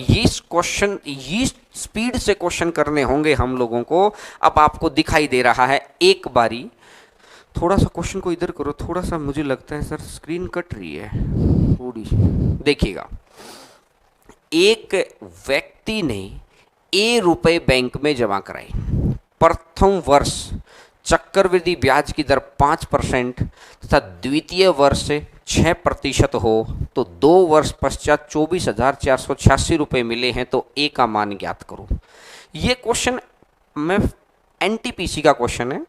ये क्वेश्चन ये स्पीड से क्वेश्चन करने होंगे हम लोगों को। अब आपको दिखाई दे रहा है एक बारी, थोड़ा सा क्वेश्चन को इधर करो, थोड़ा सा मुझे लगता है सर स्क्रीन कट रही है थोड़ी, देखिएगा। एक व्यक्ति ने ए रुपए बैंक में जमा कराए। प्रथम वर्ष चक्रवृद्धि ब्याज की दर 5% तथा द्वितीय वर्ष 6% हो तो 2 वर्ष पश्चात 24,486 रुपये मिले हैं, तो ए का मान ज्ञात करो। ये क्वेश्चन मैं एनटीपीसी का क्वेश्चन है,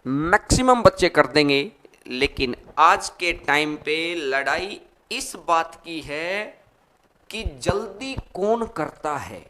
मैक्सिमम बच्चे कर देंगे, लेकिन आज के टाइम पे लड़ाई इस बात की है कि जल्दी कौन करता है।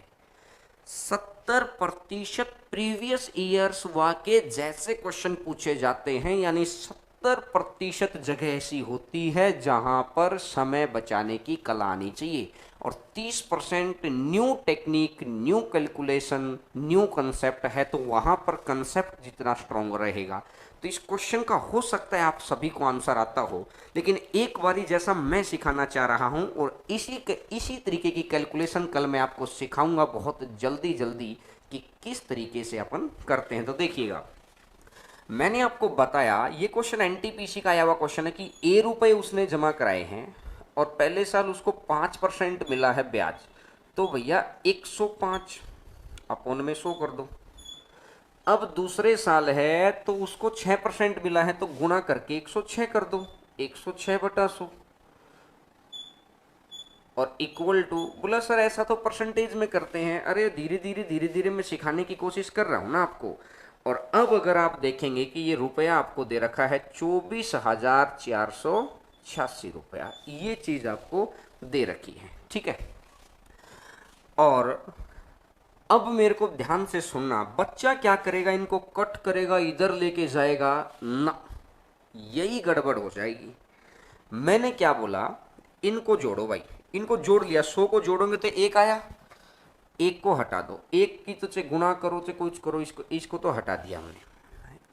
70% प्रीवियस ईयर्स वाके जैसे क्वेश्चन पूछे जाते हैं, यानी 70% जगह ऐसी होती है जहां पर समय बचाने की कला आनी चाहिए, और 30% new technique, new calculation, new concept है, तो वहां पर कंसेप्ट जितना स्ट्रांग रहेगा। तो इस क्वेश्चन का हो सकता है आप सभी को आंसर आता हो, लेकिन एक बारी जैसा मैं सिखाना चाह रहा हूं, और इसी तरीके की कैलकुलेशन कल मैं आपको सिखाऊंगा बहुत जल्दी जल्दी कि किस तरीके से अपन करते हैं। तो देखिएगा, मैंने आपको बताया ये क्वेश्चन एनटीपीसी का आया हुआ क्वेश्चन है कि ए रुपए उसने जमा कराए हैं और पहले साल उसको 5% मिला है ब्याज, तो भैया 105 अपोन में 100 कर दो। अब दूसरे साल है तो उसको 6% मिला है, तो गुणा करके 106 कर दो, 106/100, और इक्वल टू, बोला सर ऐसा तो परसेंटेज में करते हैं। अरे धीरे धीरे मैं सिखाने की कोशिश कर रहा हूं ना आपको। और अब अगर आप देखेंगे कि ये रुपया आपको दे रखा है 24,486 रुपया, ये चीज आपको दे रखी है, ठीक है। और अब मेरे को ध्यान से सुनना, बच्चा क्या करेगा, इनको कट करेगा, इधर लेके जाएगा ना, यही गड़बड़ हो जाएगी। मैंने क्या बोला, इनको जोड़ो भाई, इनको जोड़ लिया, 100 को जोड़ोगे तो एक आया, एक को हटा दो, एक की तो चाहे गुणा करो चाहे कुछ करो, इसको तो हटा दिया हमने।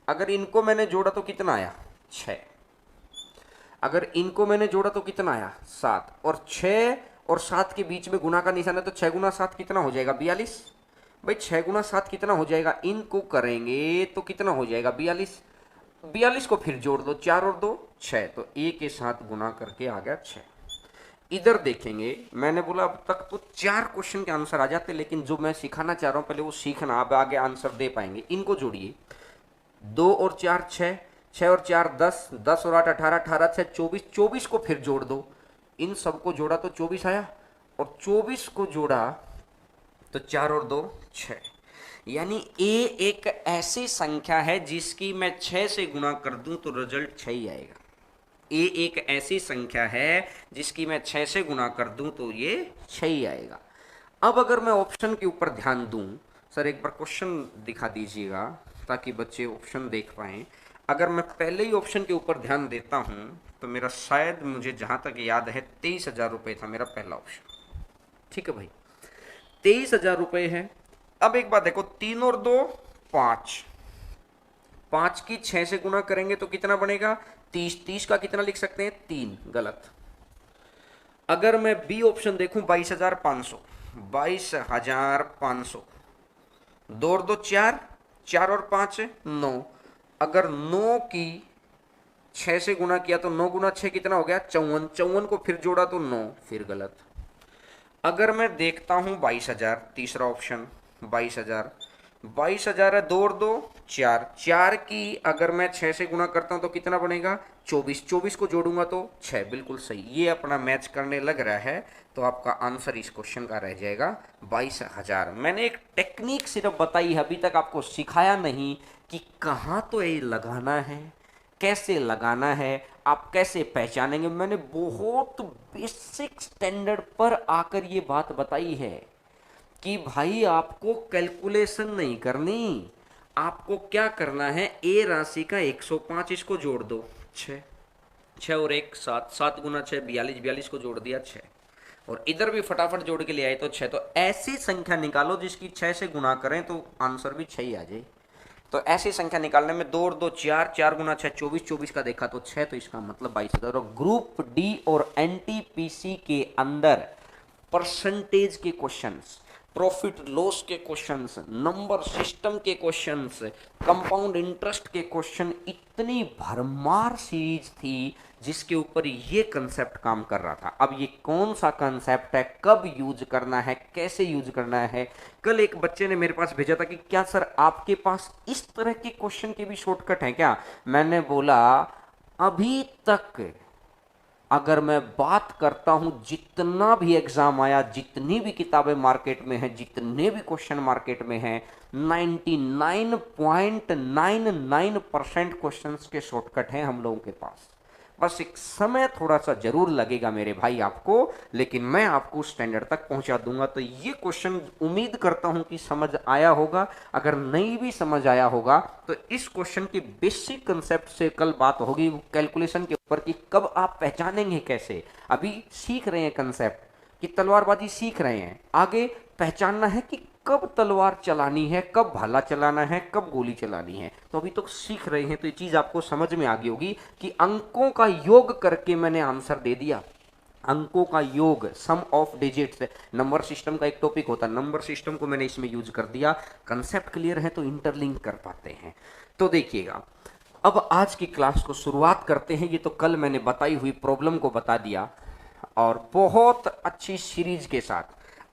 अगर इनको मैंने जोड़ा तो कितना आया, 6। अगर इनको मैंने जोड़ा तो कितना आया, 7, और 6 और 7 के बीच में गुणा का निशान है, तो 6 गुना 7 कितना हो जाएगा, 42। भाई 6 गुना 7 कितना हो जाएगा, इनको करेंगे तो कितना हो जाएगा, 42। 42 को फिर जोड़ दो, 4 और 2 6, तो ए के साथ गुणा करके आ गया 6। इधर देखेंगे, मैंने बोला अब तक तो 4 क्वेश्चन के आंसर आ जाते, लेकिन जो मैं सिखाना चाह रहा हूं पहले वो सीखना, अब आगे आंसर दे पाएंगे। इनको जोड़िए, 2 और 4 6, 6 और 4 10, 10 और 8 18, 18 6 24, 24 को फिर जोड़ दो, इन सबको जोड़ा तो 24 आया, और 24 को जोड़ा तो 4 और 2 6, यानी ए एक ऐसी संख्या है जिसकी मैं 6 से गुणा कर दूं तो रिजल्ट 6 ही आएगा। ए एक ऐसी संख्या है जिसकी मैं 6 से गुणा कर दूं तो ये 6 ही आएगा। अब अगर मैं ऑप्शन के ऊपर ध्यान दूं, सर एक बार क्वेश्चन दिखा दीजिएगा ताकि बच्चे ऑप्शन देख पाएं। अगर मैं पहले ही ऑप्शन के ऊपर ध्यान देता हूं तो मेरा शायद, मुझे जहां तक याद है 23,000 रुपये था मेरा पहला ऑप्शन, ठीक है भाई, 23,000 रुपये है। अब एक बात देखो, 3 और 2 5, 5 की 6 से गुणा करेंगे तो कितना बनेगा, 30। 30 का कितना लिख सकते हैं, 3, गलत। अगर मैं बी ऑप्शन देखूं, 22,500, 22,500, 2 और 2 4, 4 और 5 9, अगर 9 की 6 से गुणा किया तो 9 गुना 6 कितना हो गया, 54, 54 को फिर जोड़ा तो 9, फिर गलत। अगर मैं देखता हूं 22,000, तीसरा ऑप्शन 22,000, 22,000 है, 2 और 2 4, 4 की अगर मैं 6 से गुणा करता हूं तो कितना बनेगा, 24, 24 को जोड़ूंगा तो 6, बिल्कुल सही। ये अपना मैच करने लग रहा है, तो आपका आंसर इस क्वेश्चन का रह जाएगा 22,000। मैंने एक टेक्निक सिर्फ बताई है, अभी तक आपको सिखाया नहीं कि कहाँ तो ये लगाना है, कैसे लगाना है, आप कैसे पहचानेंगे। मैंने बहुत बेसिक स्टैंडर्ड पर आकर ये बात बताई है कि भाई आपको कैलकुलेशन नहीं करनी, आपको क्या करना है, ए राशि का 105, इसको जोड़ दो 6, 6 और 1 7, 7 गुना 6 42, 42 को जोड़ दिया 6, और इधर भी फटाफट जोड़ के ले आए तो 6। तो ऐसी संख्या निकालो जिसकी 6 से गुना करें तो आंसर भी 6 ही आ जाए। तो ऐसी संख्या निकालने में 2 और 2 4, 4 गुना 6 24, 24 का देखा तो 6, तो इसका मतलब 22,000। और ग्रुप डी और एनटीपीसी के अंदर परसेंटेज के क्वेश्चंस, प्रॉफिट लॉस के क्वेश्चंस, नंबर सिस्टम के क्वेश्चंस, कंपाउंड इंटरेस्ट के क्वेश्चन, इतनी भरमार सीरीज थी जिसके ऊपर ये कंसेप्ट काम कर रहा था। अब ये कौन सा कंसेप्ट है, कब यूज करना है, कैसे यूज करना है, कल एक बच्चे ने मेरे पास भेजा था कि क्या सर आपके पास इस तरह के क्वेश्चन के भी शॉर्टकट हैं क्या। मैंने बोला अभी तक अगर मैं बात करता हूं जितना भी एग्जाम आया, जितनी भी किताबें मार्केट में हैं, जितने भी क्वेश्चन मार्केट में हैं, 99.99% क्वेश्चंस के शॉर्टकट हैं हम लोगों के पास। बस एक समय थोड़ा सा जरूर लगेगा मेरे भाई आपको, लेकिन मैं आपको स्टैंडर्ड तक पहुंचा दूंगा। तो ये क्वेश्चन उम्मीद करता हूं कि समझ आया होगा। अगर नहीं भी समझ आया होगा तो इस क्वेश्चन की बेसिक कंसेप्ट से कल बात होगी कैलकुलेशन के ऊपर कि कब आप पहचानेंगे कैसे। अभी सीख रहे हैं कंसेप्ट कि तलवारबाजी सीख रहे हैं, आगे पहचानना है कि कब तलवार चलानी है, कब भाला चलाना है, कब गोली चलानी है। तो अभी तो सीख रहे हैं, तो ये चीज आपको समझ में आ गई होगी कि अंकों का योग करके मैंने आंसर दे दिया। अंकों का योग, सम ऑफ डिजिट्स, नंबर सिस्टम का एक टॉपिक होता है, नंबर सिस्टम को मैंने इसमें यूज कर दिया। कंसेप्ट क्लियर है तो इंटरलिंक कर पाते हैं। तो देखिएगा, अब आज की क्लास को शुरुआत करते हैं। ये तो कल मैंने बताई हुई प्रॉब्लम को बता दिया और बहुत अच्छी सीरीज के साथ।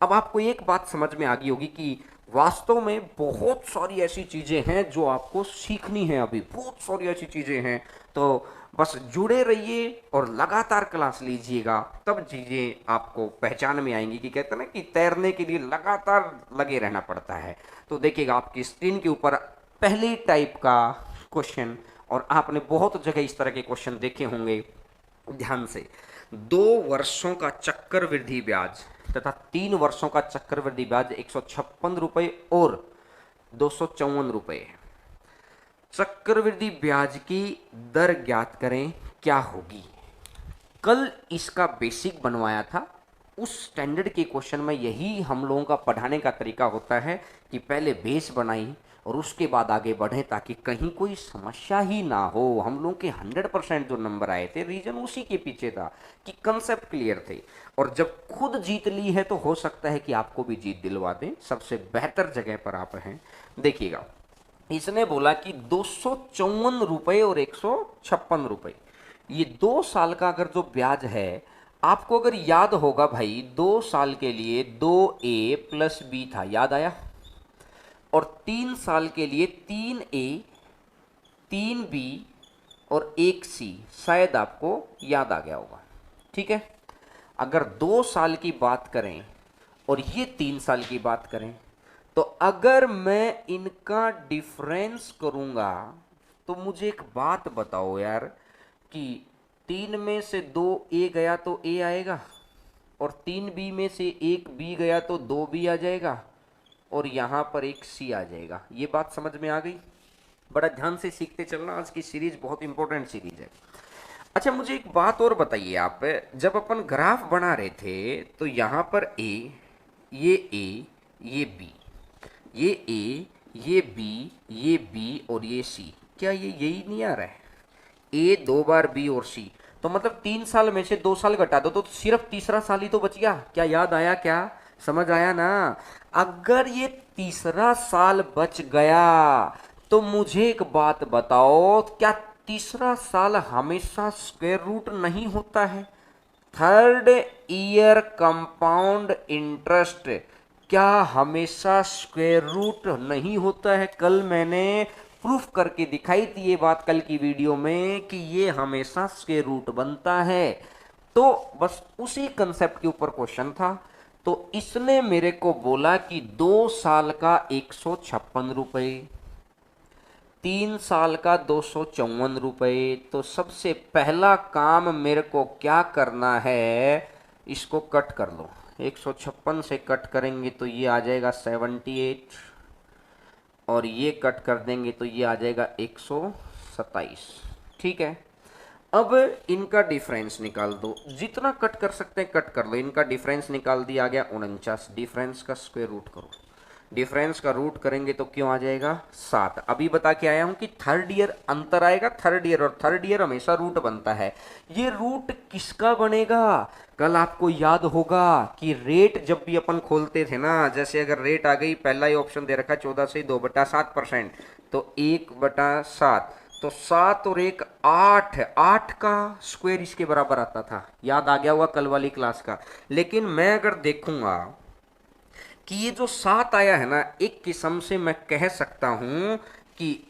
अब आपको एक बात समझ में आ गई होगी कि वास्तव में बहुत सारी ऐसी चीजें हैं जो आपको सीखनी है। अभी बहुत सारी ऐसी चीजें हैं, तो बस जुड़े रहिए और लगातार क्लास लीजिएगा, तब चीजें आपको पहचान में आएंगी। कि कहते हैं ना कि तैरने के लिए लगातार लगे रहना पड़ता है। तो देखिएगा आपकी स्क्रीन के ऊपर पहली टाइप का क्वेश्चन, और आपने बहुत जगह इस तरह के क्वेश्चन देखे होंगे। ध्यान से, 2 वर्षों का चक्रवृद्धि ब्याज तथा 3 वर्षों का चक्रवृद्धि ब्याज 156 रुपए और 254 रुपए। चक्रवृद्धि ब्याज की दर ज्ञात करें, क्या होगी। कल इसका बेसिक बनवाया था। उस स्टैंडर्ड के क्वेश्चन में यही हम लोगों का पढ़ाने का तरीका होता है कि पहले बेस बनाई और उसके बाद आगे बढ़ें, ताकि कहीं कोई समस्या ही ना हो। हम लोगों के 100% जो नंबर आए थे, रीजन उसी के पीछे था कि कंसेप्ट क्लियर थे। और जब खुद जीत ली है तो हो सकता है कि आपको भी जीत दिलवा दें। सबसे बेहतर जगह पर आप हैं। देखिएगा, इसने बोला कि 254 रुपए और 156 रुपए, ये 2 साल का अगर जो ब्याज है, आपको अगर याद होगा भाई, 2 साल के लिए 2A प्लस B था, याद आया। और 3 साल के लिए 3A 3B और 1C, शायद आपको याद आ गया होगा। ठीक है, अगर 2 साल की बात करें और ये 3 साल की बात करें, तो अगर मैं इनका डिफरेंस करूंगा तो मुझे एक बात बताओ यार, कि 3 में से 2A गया तो A आएगा, और 3B में से 1B गया तो 2B आ जाएगा, और यहां पर 1C आ जाएगा। ये बात समझ में आ गई। बड़ा ध्यान से सीखते चलना, आज की सीरीज बहुत इंपॉर्टेंट सीरीज है। अच्छा, मुझे एक बात और बताइए आप, जब अपन ग्राफ बना रहे थे तो यहां पर A, ये B, ये A, ये B, ये B और ये C, क्या ये यही नहीं आ रहा है? A 2 बार B और C, तो मतलब 3 साल में से 2 साल घटा दो तो सिर्फ तीसरा साल ही तो बच गया। क्या याद आया? क्या समझ आया ना? अगर ये तीसरा साल बच गया तो मुझे एक बात बताओ, क्या तीसरा साल हमेशा स्क्वायर रूट नहीं होता है? थर्ड ईयर कंपाउंड इंटरेस्ट क्या हमेशा स्क्वायर रूट नहीं होता है? कल मैंने प्रूफ करके दिखाई थी ये बात कल की वीडियो में कि ये हमेशा स्क्वायर रूट बनता है। तो बस उसी कंसेप्ट के ऊपर क्वेश्चन था। तो इसने मेरे को बोला कि 2 साल का 156 रुपए, 3 साल का 254 रुपए। तो सबसे पहला काम मेरे को क्या करना है, इसको कट कर लो। 156 से कट करेंगे तो ये आ जाएगा 78, और ये कट कर देंगे तो ये आ जाएगा 127। ठीक है, अब इनका डिफरेंस निकाल दो, जितना कट कर सकते हैं कट कर लो। इनका डिफरेंस निकाल दिया, आ गया 49। डिफरेंस का स्क्वायर रूट करो, डिफरेंस का रूट करेंगे तो क्यों आ जाएगा 7। अभी बता के आया हूं कि थर्ड ईयर अंतर आएगा, थर्ड ईयर और थर्ड ईयर हमेशा रूट बनता है। ये रूट किसका बनेगा? कल आपको याद होगा कि रेट जब भी अपन खोलते थे ना, जैसे अगर रेट आ गई, पहला ही ऑप्शन दे रखा है 14 से 2/7%, तो 1/7, तो 7 और 1 8, 8 का स्क्वायर इसके बराबर आता था। याद आ गया होगा कल वाली क्लास का। लेकिन मैं अगर देखूंगा कि ये जो 7 आया है ना, एक किस्म से मैं कह सकता हूं कि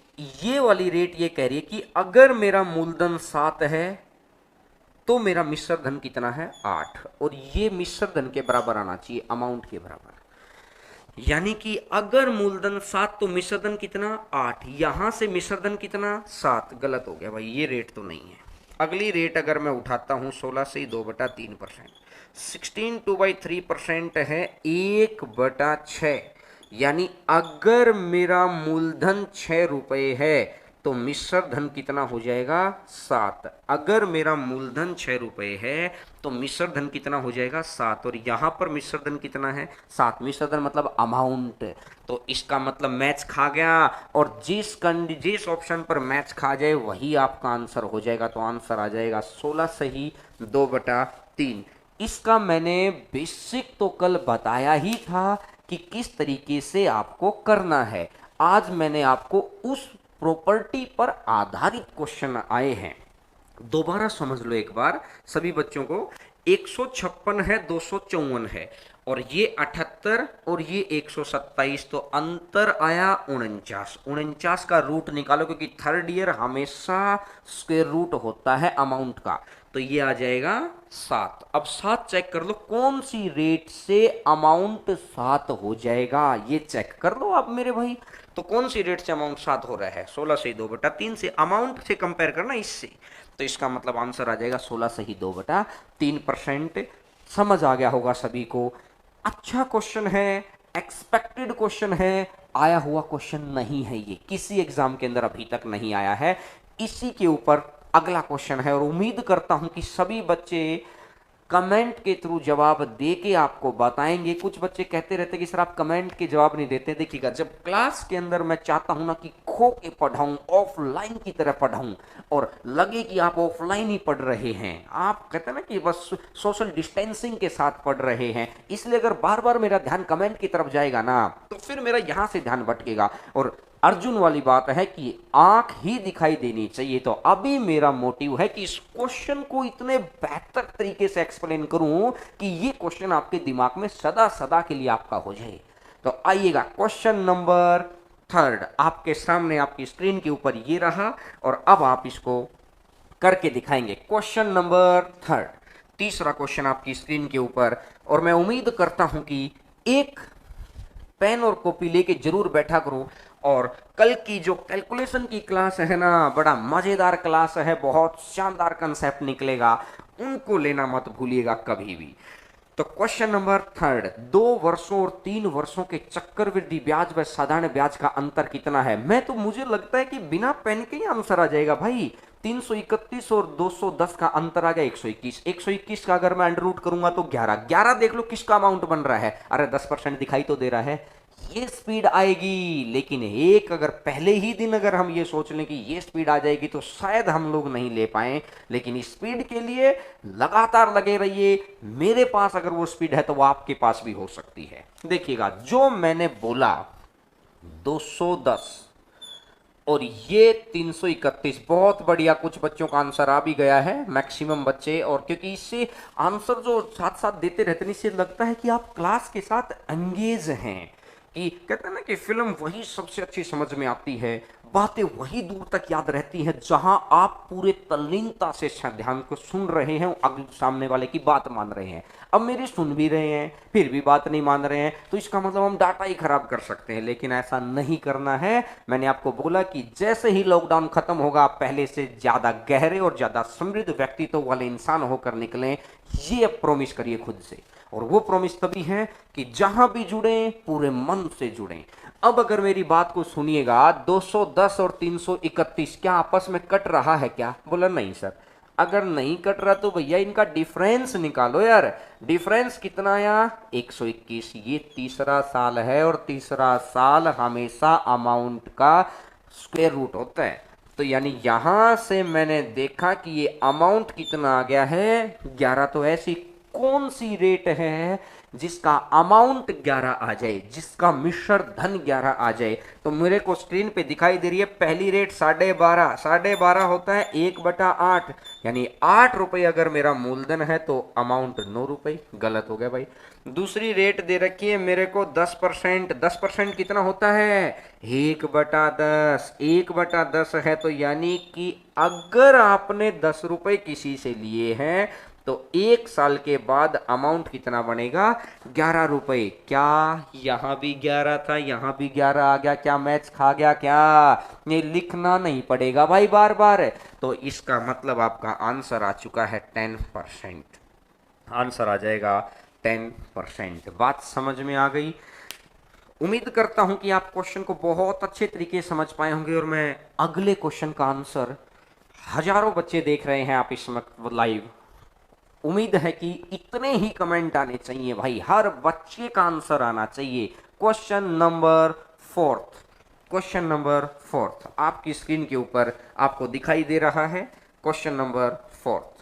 ये वाली रेट ये कह रही है कि अगर मेरा मूलधन 7 है तो मेरा मिश्र धन कितना है 8, और ये मिश्र धन के बराबर आना चाहिए, अमाउंट के बराबर। यानी कि अगर मूलधन 7 तो मिश्र धन कितना 8, यहां से मिश्र धन कितना 7, गलत हो गया भाई, ये रेट तो नहीं है। अगली रेट अगर मैं उठाता हूं 16 से 2/3%, 16 2/3% है 1/6। यानी अगर मेरा मूलधन 6 रुपए है तो मिश्र धन कितना हो जाएगा 7। अगर मेरा मूलधन 6 रुपए है तो मिश्र धन कितना हो जाएगा 7, और यहां पर मिश्र धन कितना है 7। मिश्र धन मतलब अमाउंट, तो इसका मतलब मैच खा गया, और जिस ऑप्शन पर मैच खा जाए वही आपका आंसर हो जाएगा। तो आंसर आ जाएगा 16 सही 2/3। इसका मैंने बेसिक तो कल बताया ही था कि किस तरीके से आपको करना है। आज मैंने आपको उस प्रॉपर्टी पर आधारित क्वेश्चन आए हैं, दोबारा समझ लो एक बार सभी बच्चों को। 156 है, 254 है, और ये 78 और ये 127, तो अंतर आया 49। 49 का रूट निकालो, क्योंकि थर्ड ईयर हमेशा स्क्वायर रूट होता है अमाउंट का, तो ये आ जाएगा 7। अब 7 चेक कर लो कौन सी रेट से अमाउंट 7 हो जाएगा, ये चेक कर लो आप मेरे भाई। तो कौन सी रेट से अमाउंट 7 हो रहा है? 16 से 2/3 से, अमाउंट से कंपेयर करना इससे, तो इसका मतलब आंसर आ जाएगा 16 से ही 2/3%। समझ आ गया होगा सभी को। अच्छा क्वेश्चन है, एक्सपेक्टेड क्वेश्चन है, आया हुआ क्वेश्चन नहीं है, ये किसी एग्जाम के अंदर अभी तक नहीं आया है। इसी के ऊपर अगला क्वेश्चन है, और उम्मीद करता हूं कि सभी बच्चे कमेंट के थ्रू जवाब दे के आपको बताएंगे। कुछ बच्चे कहते रहते कि सर आप कमेंट के जवाब नहीं देते। देखिएगा, जब क्लास के अंदर मैं चाहता हूं ना कि खो के पढ़ाऊं, ऑफलाइन की तरह पढ़ाऊं, और लगे कि आप ऑफलाइन ही पढ़ रहे हैं, आप कहते हैं ना कि बस सोशल डिस्टेंसिंग के साथ पढ़ रहे हैं, इसलिए अगर बार बार मेरा ध्यान कमेंट की तरफ जाएगा ना, तो फिर मेरा यहां से ध्यान भटकेगा। और अर्जुन वाली बात है कि आंख ही दिखाई देनी चाहिए। तो अभी मेरा मोटिव है कि इस क्वेश्चन को इतने बेहतर तरीके से एक्सप्लेन करूं कि ये क्वेश्चन आपके दिमाग में सदा सदा के लिए आपका हो जाए। तो आइएगा, क्वेश्चन नंबर 3 आपके सामने आपकी स्क्रीन के ऊपर ये रहा, और अब आप इसको करके दिखाएंगे। क्वेश्चन नंबर 3, तीसरा क्वेश्चन आपकी स्क्रीन के ऊपर, और मैं उम्मीद करता हूं कि एक पेन और कॉपी लेके जरूर बैठा करो। और कल की जो कैलकुलेशन की क्लास है ना, बड़ा मजेदार क्लास है, बहुत शानदार कंसेप्ट निकलेगा, उनको लेना मत भूलिएगा कभी भी। तो क्वेश्चन नंबर 3, 2 वर्षों और 3 वर्षों के चक्रवृद्धि ब्याज व साधारण ब्याज का अंतर कितना है? मुझे लगता है कि बिना पेन के ही आंसर आ जाएगा भाई। 331 और 210 का अंतर आ गया 121। 121 का अगर मैं अंडर रूट करूंगा तो 11, 11 देख लो किसका अमाउंट बन रहा है, अरे 10% दिखाई तो दे रहा है। ये स्पीड आएगी, लेकिन एक अगर पहले ही दिन अगर हम ये सोच लें कि ये स्पीड आ जाएगी तो शायद हम लोग नहीं ले पाए, लेकिन इस स्पीड के लिए लगातार लगे रहिए। मेरे पास अगर वो स्पीड है तो वो आपके पास भी हो सकती है। देखिएगा, जो मैंने बोला 210 और ये 331, बहुत बढ़िया, कुछ बच्चों का आंसर आ भी गया है, मैक्सिमम बच्चे। और क्योंकि इससे आंसर जो साथ साथ देते रहते हैं, इससे लगता है कि आप क्लास के साथ एंगेज हैं, कि कहते हैं ना कि फिल्म वही सबसे अच्छी समझ में आती है, बातें वही दूर तक याद रहती हैं जहां आप पूरे तल्लीनता से ध्यान को सुन रहे हैं, अगले सामने वाले की बात मान रहे हैं। अब मेरी सुन भी रहे हैं फिर भी बात नहीं मान रहे हैं, तो इसका मतलब हम डाटा ही खराब कर सकते हैं, लेकिन ऐसा नहीं करना है। मैंने आपको बोला कि जैसे ही लॉकडाउन खत्म होगा, आप पहले से ज्यादा गहरे और ज्यादा समृद्ध व्यक्तित्व वाले इंसान होकर निकलें, ये अब प्रॉमिस करिए खुद से। और वो प्रॉमिस तभी है कि जहां भी जुड़े पूरे मन से जुड़ें। अब अगर मेरी बात को सुनिएगा, 210 और 331 क्या आपस में कट रहा है क्या? बोला नहीं सर। अगर नहीं कट रहा तो भैया इनका डिफरेंस निकालो यार। डिफरेंस कितना आया? 121। ये तीसरा साल है और तीसरा साल हमेशा अमाउंट का स्क्वायर रूट होता है। तो यानी यहां से मैंने देखा कि ये अमाउंट कितना आ गया है 11। तो ऐसी कौन सी रेट है जिसका अमाउंट 11 आ जाए, जिसका मिश्र धन 11 आ जाए? तो मेरे को स्क्रीन पे दिखाई दे रही है पहली रेट 12.5। 12.5 होता है 1/8, यानी 8 रुपए अगर मेरा मूलधन है तो अमाउंट 9 रुपए। गलत हो गया भाई। दूसरी रेट दे रखी है मेरे को 10%। 10% कितना होता है? 1/10। 1/10 है तो यानी कि अगर आपने 10 रुपए किसी से लिए हैं तो 1 साल के बाद अमाउंट कितना बनेगा? 11 रुपए। क्या यहां भी 11 था, यहां भी 11 आ गया? क्या मैच खा गया क्या? ये लिखना नहीं पड़ेगा भाई बार बार। तो इसका मतलब आपका आंसर आ चुका है 10%। आंसर आ जाएगा 10%। बात समझ में आ गई? उम्मीद करता हूं कि आप क्वेश्चन को बहुत अच्छे तरीके से समझ पाए होंगे और मैं अगले क्वेश्चन का आंसर, हजारों बच्चे देख रहे हैं आप इस वक्त लाइव, उम्मीद है कि इतने ही कमेंट आने चाहिए भाई, हर बच्चे का आंसर आना चाहिए। क्वेश्चन नंबर 4, क्वेश्चन नंबर 4 आपकी स्क्रीन के ऊपर आपको दिखाई दे रहा है। क्वेश्चन नंबर 4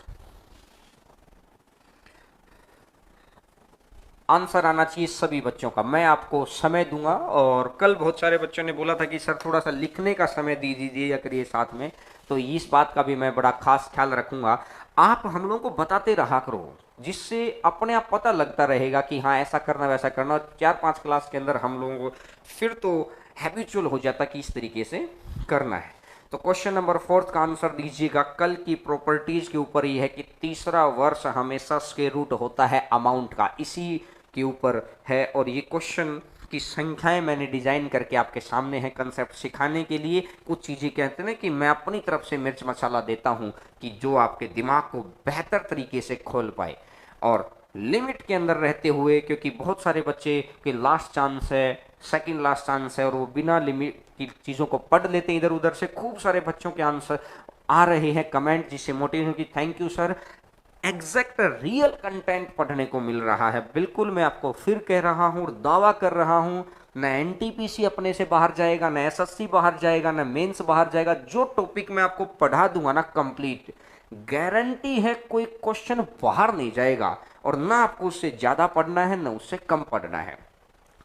आंसर आना चाहिए सभी बच्चों का। मैं आपको समय दूंगा और कल बहुत सारे बच्चों ने बोला था कि सर थोड़ा सा लिखने का समय दे दीजिए या करिए साथ में, तो इस बात का भी मैं बड़ा खास ख्याल रखूंगा। आप हम लोगों को बताते रहा करो, जिससे अपने आप पता लगता रहेगा कि हाँ ऐसा करना वैसा करना, और 4-5 क्लास के अंदर हम लोगों को फिर तो हैबिचुअल हो जाता कि इस तरीके से करना है। तो क्वेश्चन नंबर 4 का आंसर दीजिएगा। कल की प्रॉपर्टीज के ऊपर ही है कि तीसरा वर्ष हमेशा स्क्वायर रूट होता है अमाउंट का, इसी के ऊपर है। और ये क्वेश्चन की संख्याएं मैंने डिजाइन करके आपके सामने है कंसेप्ट सिखाने के लिए। कुछ चीजें कहते हैं ना कि मैं अपनी तरफ से मिर्च मसाला देता हूं कि जो आपके दिमाग को बेहतर तरीके से खोल पाए और लिमिट के अंदर रहते हुए, क्योंकि बहुत सारे बच्चे के लास्ट चांस है, सेकंड लास्ट चांस है, और वो बिना लिमिट की चीज़ों को पढ़ लेते हैं इधर उधर से। खूब सारे बच्चों के आंसर आ रहे हैं कमेंट, जिससे मोटिवेशन की thank you sir, exact real content पढ़ने को मिल रहा है। बिल्कुल मैं आपको फिर कह रहा हूं और दावा कर रहा हूं, न एनटीपीसी अपने से बाहर जाएगा, न एसएससी बाहर जाएगा, न मेंस बाहर जाएगा। जो टॉपिक मैं आपको पढ़ा दूंगा ना कंप्लीट, गारंटी है कोई क्वेश्चन बाहर नहीं जाएगा, और ना आपको उससे ज्यादा पढ़ना है ना उससे कम पढ़ना है।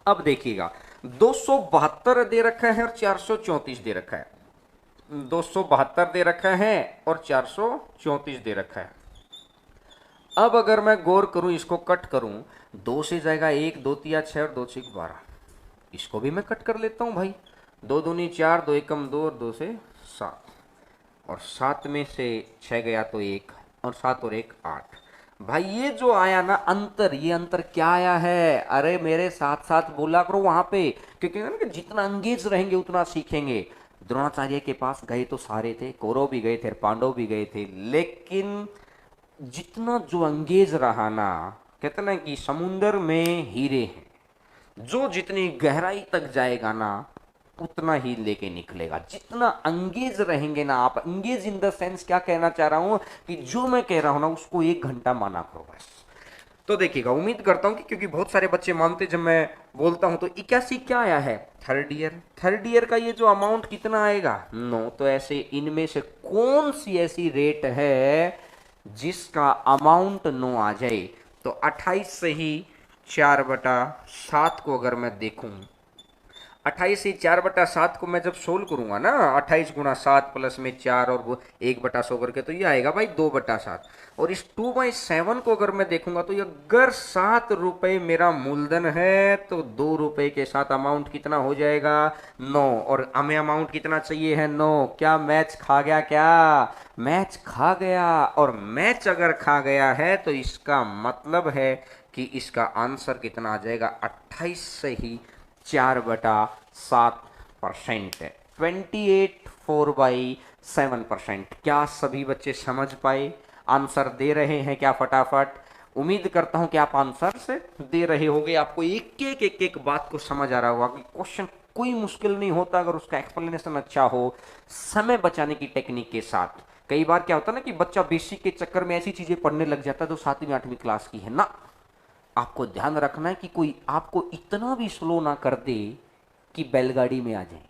अब देखिएगा 272 दे रखा है और 434 दे रखा है। 272 दे रखा है और 434 दे रखा है। अब अगर मैं गौर करूं, इसको कट करूं, 2 से जाएगा 1, 2 तिया 6 और 2 से 12। इसको भी मैं कट कर लेता हूं भाई। 2 दूनी 4, 2 एकम 2 और 2 से 7, और 7 में से 6 गया तो 1, और 7 और 1 8। भाई ये जो आया ना अंतर, ये अंतर क्या आया है? अरे मेरे साथ साथ बोला करो वहां पे, क्योंकि जितना अंगेज रहेंगे उतना सीखेंगे। द्रोणाचार्य के पास गए तो सारे थे, कौरव भी गए थे, पांडव भी गए थे, लेकिन जितना जो अंगेज रहा ना, कहते ना कि समुंदर में हीरे हैं, जो जितनी गहराई तक जाएगा ना उतना ही लेके निकलेगा। जितना अंगेज रहेंगे ना आप, अंगेज इन द सेंस क्या कहना चाह रहा हूं कि जो मैं कह रहा हूं ना उसको 1 घंटा माना करो बस। तो देखिएगा, उम्मीद करता हूं कि क्योंकि बहुत सारे बच्चे मानते जब मैं बोलता हूं, तो 81 क्या आया है? Third year. थर्ड ईयर का ये जो अमाउंट कितना आएगा? 9। तो ऐसे इनमें से कौन सी ऐसी रेट है जिसका अमाउंट 9 आ जाए? तो 28 से ही 4/7 को अगर मैं देखूं, 28 से 4/7 को मैं जब सोल्व करूंगा ना, 28 गुणा 7 प्लस में 4 और वो 1/100 करके, तो ये आएगा भाई 2/7। और इस 2/7 को अगर मैं देखूंगा तो ये अगर 7 रुपए मेरा मूलधन है तो 2 रुपए के साथ अमाउंट कितना हो जाएगा? 9। और हमें अमाउंट कितना चाहिए है? 9। क्या मैच खा गया? क्या मैच खा गया? और मैच अगर खा गया है तो इसका मतलब है कि इसका आंसर कितना आ जाएगा? 28 से ही 4/7% है। 28 4/7%। क्या सभी बच्चे समझ पाए? आंसर दे रहे हैं क्या फटाफट? उम्मीद करता हूं कि आप आंसर से दे रहे होंगे। आपको एक एक बात को समझ आ रहा होगा कि क्वेश्चन कोई मुश्किल नहीं होता अगर उसका एक्सप्लेनेशन अच्छा हो, समय बचाने की टेक्निक के साथ। कई बार क्या होता है ना कि बच्चा बेसिक के चक्कर में ऐसी चीजें पढ़ने लग जाता है तो 7वीं 8वीं क्लास की है ना। आपको ध्यान रखना है कि कोई आपको इतना भी स्लो ना कर दे कि बैलगाड़ी में आ जाए,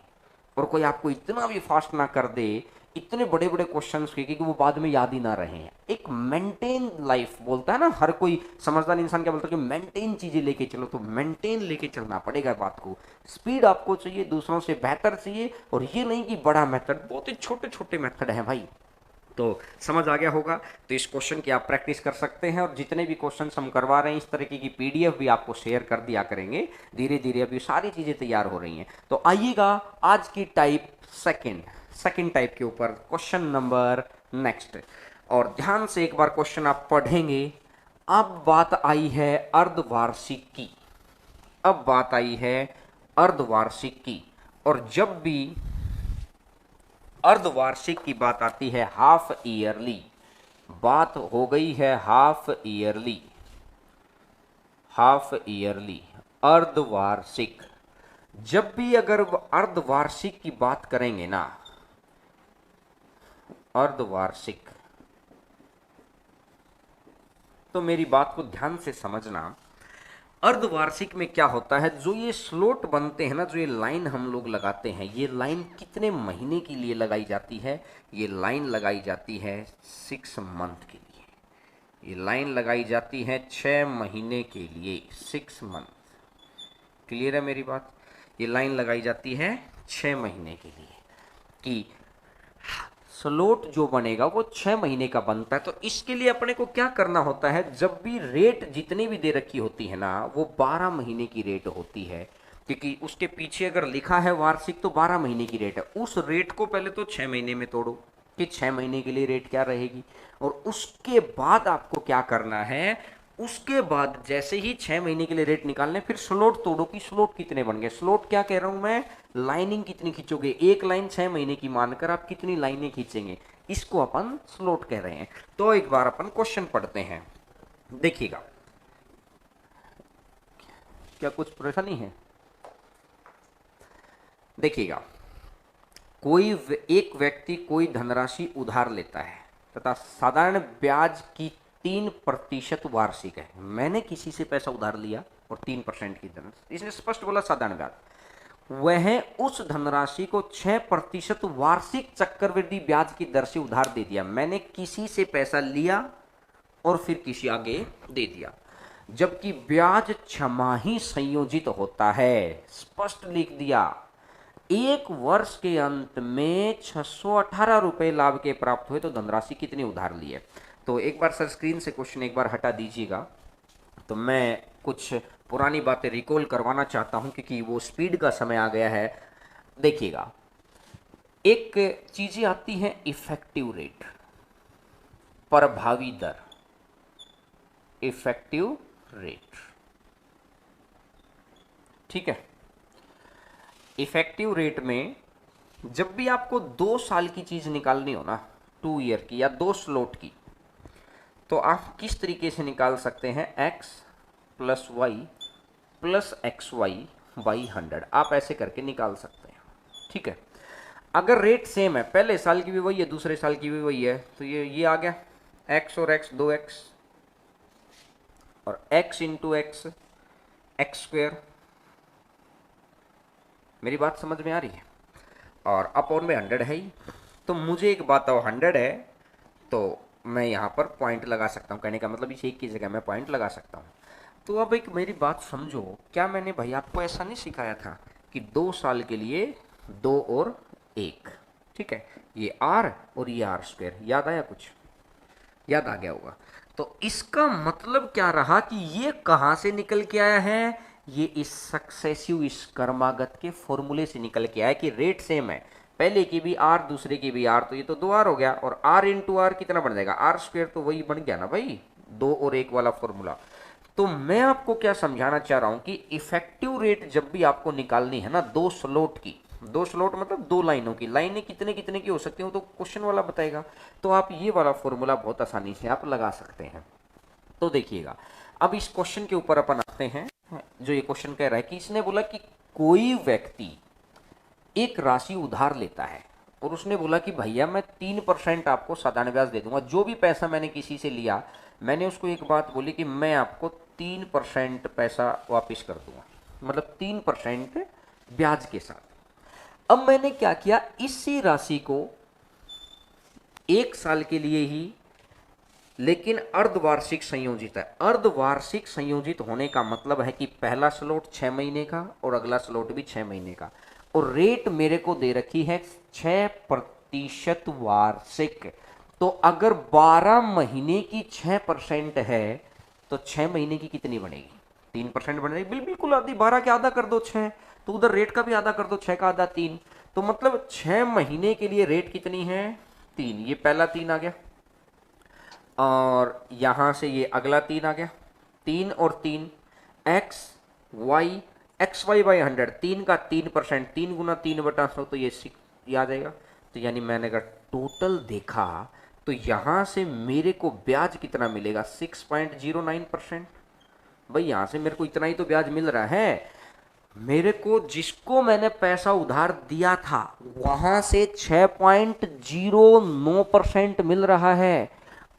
और कोई आपको इतना भी फास्ट ना कर दे इतने बड़े बड़े क्वेश्चंस के कि वो बाद में याद ही ना रहे। एक मेंटेन लाइफ बोलता है ना, हर कोई समझदार इंसान क्या बोलता है कि मेंटेन चीजें लेके चलो, तो मेंटेन लेके चलना पड़ेगा बात को। स्पीड आपको चाहिए, दूसरों से बेहतर चाहिए, और ये नहीं कि बड़ा मेथड, बहुत ही छोटे छोटे मेथड है भाई। तो समझ आ गया होगा। तो इस क्वेश्चन की आप प्रैक्टिस कर सकते हैं, और जितने भी क्वेश्चन हम करवा रहे हैं इस तरीके की पीडीएफ भी आपको शेयर कर दिया करेंगे धीरे धीरे। अभी सारी चीजें तैयार हो रही हैं। तो आइएगा आज की टाइप सेकंड टाइप के ऊपर क्वेश्चन नंबर नेक्स्ट, और ध्यान से एक बार क्वेश्चन आप पढ़ेंगे। अब बात आई है अर्धवार्षिक की, अब बात आई है अर्धवार्षिक की, और जब भी अर्धवार्षिक की बात आती है, हाफ ईयरली बात हो गई है, हाफ ईयरली अर्धवार्षिक, जब भी अगर अर्धवार्षिक की बात करेंगे ना, अर्धवार्षिक, तो मेरी बात को ध्यान से समझना। अर्धवार्षिक में क्या होता है, जो ये स्लोट बनते हैं ना, जो ये लाइन हम लोग लगाते हैं, ये लाइन कितने महीने के लिए लगाई जाती है? ये लाइन लगाई जाती है 6 मंथ के लिए, ये लाइन लगाई जाती है 6 महीने के लिए, 6 मंथ। क्लियर है मेरी बात? ये लाइन लगाई जाती है 6 महीने के लिए कि स्लोट जो बनेगा वो 6 महीने का बनता है। तो इसके लिए अपने को क्या करना होता है, जब भी रेट जितनी भी दे रखी होती है ना, वो 12 महीने की रेट होती है, क्योंकि उसके पीछे अगर लिखा है वार्षिक तो 12 महीने की रेट है। उस रेट को पहले तो 6 महीने में तोड़ो कि 6 महीने के लिए रेट क्या रहेगी, और उसके बाद आपको क्या करना है, उसके बाद जैसे ही 6 महीने के लिए रेट निकालने, फिर स्लोट तोड़ो कि स्लोट कितने बन गए। स्लोट क्या कह रहा हूं मैं, लाइनिंग कितनी खींचोगे, एक लाइन 6 महीने की मानकर आप कितनी लाइनें खींचेंगे, इसको अपन स्लोट कह रहे हैं। तो एक बार अपन क्वेश्चन पढ़ते हैं, देखिएगा। क्या कुछ परेशानी है? देखिएगा, एक व्यक्ति कोई धनराशि उधार लेता है तथा साधारण ब्याज की 3% वार्षिक है। मैंने किसी से पैसा उधार लिया और 3% की दर, इसने स्पष्ट बोला साधारण ब्याज, वह उस धनराशि को 6% वार्षिक चक्रवृद्धि ब्याज की दर से उधार दे दिया। मैंने किसी से पैसा लिया और फिर किसी आगे दे दिया, जबकि ब्याज छमाही संयोजित होता है। स्पष्ट लिख दिया, एक वर्ष के अंत में 618 रुपए लाभ के प्राप्त हुए तो धनराशि कितनी उधार ली है। तो एक बार सर स्क्रीन से क्वेश्चन एक बार हटा दीजिएगा, तो मैं कुछ पुरानी बातें रिकॉल करवाना चाहता हूं क्योंकि वो स्पीड का समय आ गया है। देखिएगा, एक चीजें आती हैं इफेक्टिव रेट, प्रभावी दर, इफेक्टिव रेट, ठीक है। इफेक्टिव रेट में जब भी आपको 2 साल की चीज निकालनी हो ना, 2 ईयर की या 2 स्लोट की, तो आप किस तरीके से निकाल सकते हैं, x plus y plus x y by 100, आप ऐसे करके निकाल सकते हैं, ठीक है। अगर रेट सेम है, पहले साल की भी वही है, दूसरे साल की भी वही है, तो ये आ गया x और x 2x, और x into x x square. मेरी बात समझ में आ रही है? और अपॉन में 100 है ही, तो मुझे एक बात हो, 100 है तो मैं यहाँ पर पॉइंट लगा सकता हूँ। कहने का मतलब इस एक की जगह मैं पॉइंट लगा सकता हूँ। तो अब एक मेरी बात समझो, क्या मैंने भाई आपको ऐसा नहीं सिखाया था कि 2 साल के लिए 2 और 1, ठीक है, ये r और ये r स्क्वायर, याद आया? कुछ याद आ गया होगा। तो इसका मतलब क्या रहा कि ये कहाँ से निकल के आया है, ये इस सक्सेसिव, इस क्रमागत के फॉर्मूले से निकल के आया कि रेट सेम है, पहले की भी r दूसरे की भी r, तो ये तो 2r हो गया, और r इंटू आर कितना बन जाएगा, r स्क्वायर, तो वही बन गया ना भाई 2 और 1 वाला फॉर्मूला। तो मैं आपको क्या समझाना चाह रहा हूं कि इफेक्टिव रेट जब भी आपको निकालनी है ना, 2 स्लोट की, 2 स्लोट मतलब 2 लाइनों की, लाइनें कितने कितने की हो सकती हो तो क्वेश्चन वाला बताएगा, तो आप ये वाला फॉर्मूला बहुत आसानी से आप लगा सकते हैं। तो देखिएगा, अब इस क्वेश्चन के ऊपर अपन आते हैं। जो ये क्वेश्चन कह रहा है कि इसने बोला कि कोई व्यक्ति एक राशि उधार लेता है और उसने बोला कि भैया मैं 3% आपको साधारण ब्याज दे दूंगा, जो भी पैसा मैंने किसी से लिया, मैंने उसको एक बात बोली कि मैं आपको 3% पैसा वापस कर दूंगा, मतलब 3% ब्याज के साथ। अब मैंने क्या किया, इसी राशि को 1 साल के लिए ही, लेकिन अर्धवार्षिक संयोजित है। अर्धवार्षिक संयोजित होने का मतलब है कि पहला स्लॉट 6 महीने का और अगला स्लॉट भी 6 महीने का, और रेट मेरे को दे रखी है 6% वार्षिक। तो अगर 12 महीने की 6% है तो 6 महीने की कितनी बनेगी? 3% बनेगी। बिल्कुल आधी, 12 के आधा कर दो 6, तो उधर रेट का भी आधा कर दो, 6 का आधा 3, तो मतलब 6 महीने के लिए रेट कितनी है? 3। ये पहला 3 आ गया, और यहां से ये अगला 3 आ गया। 3 और 3 एक्स वाई बाई 100, 3 का 3%, 3 गुना 3/100, तो ये आ जाएगा। तो यानी मैंने अगर टोटल देखा तो यहां से मेरे को ब्याज कितना मिलेगा? 6.09%। भाई यहां से मेरे को इतना ही तो ब्याज मिल रहा है। मेरे को जिसको मैंने पैसा उधार दिया था वहां से 6.09% मिल रहा है,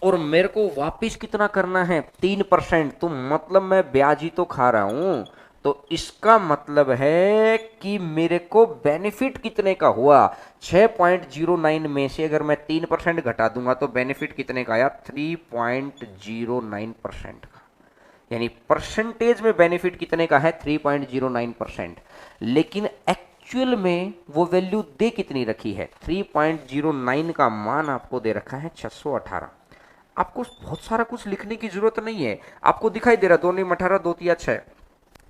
और मेरे को वापिस कितना करना है? 3%। तो मतलब मैं ब्याज ही तो खा रहा हूं। तो इसका मतलब है कि मेरे को बेनिफिट कितने का हुआ? 6.09 में से अगर मैं 3% घटा दूंगा तो बेनिफिट कितने का आया? 3.09% का। यानी परसेंटेज में बेनिफिट कितने का है? 3.09%। लेकिन एक्चुअल में वो वैल्यू दे कितनी रखी है? 3.09 का मान आपको दे रखा है 618। आपको बहुत सारा कुछ लिखने की जरूरत नहीं है। आपको दिखाई दे रहा 2 9 18, 2 3 6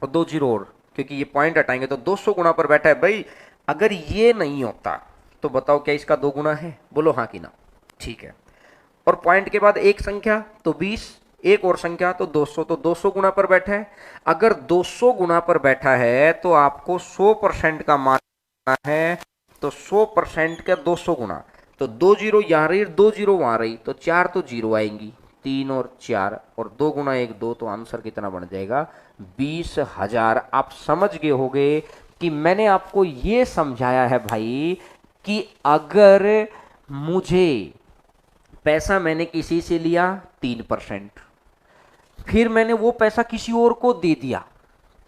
और 2 जीरो, और क्योंकि ये पॉइंट हटाएंगे तो 200 गुना पर बैठा है। भाई अगर ये नहीं होता तो बताओ क्या इसका 2 गुना है? बोलो हाँ कि ना। ठीक है। और पॉइंट के बाद एक संख्या तो 20, एक और संख्या तो 200, तो 200 गुना पर बैठा है। अगर 200 गुना पर बैठा है तो आपको 100% का मान है, तो 100% का 200 गुना, तो 2 जीरो यहाँ रही, 2 जीरो वहां रही, तो 4 तो जीरो आएंगी, 3 और 4, और 2 गुना 1 2, तो आंसर कितना बन जाएगा? 20,000। आप समझ गए होंगे कि मैंने आपको ये समझाया है भाई कि अगर मुझे पैसा मैंने किसी से लिया 3%, फिर मैंने वो पैसा किसी और को दे दिया,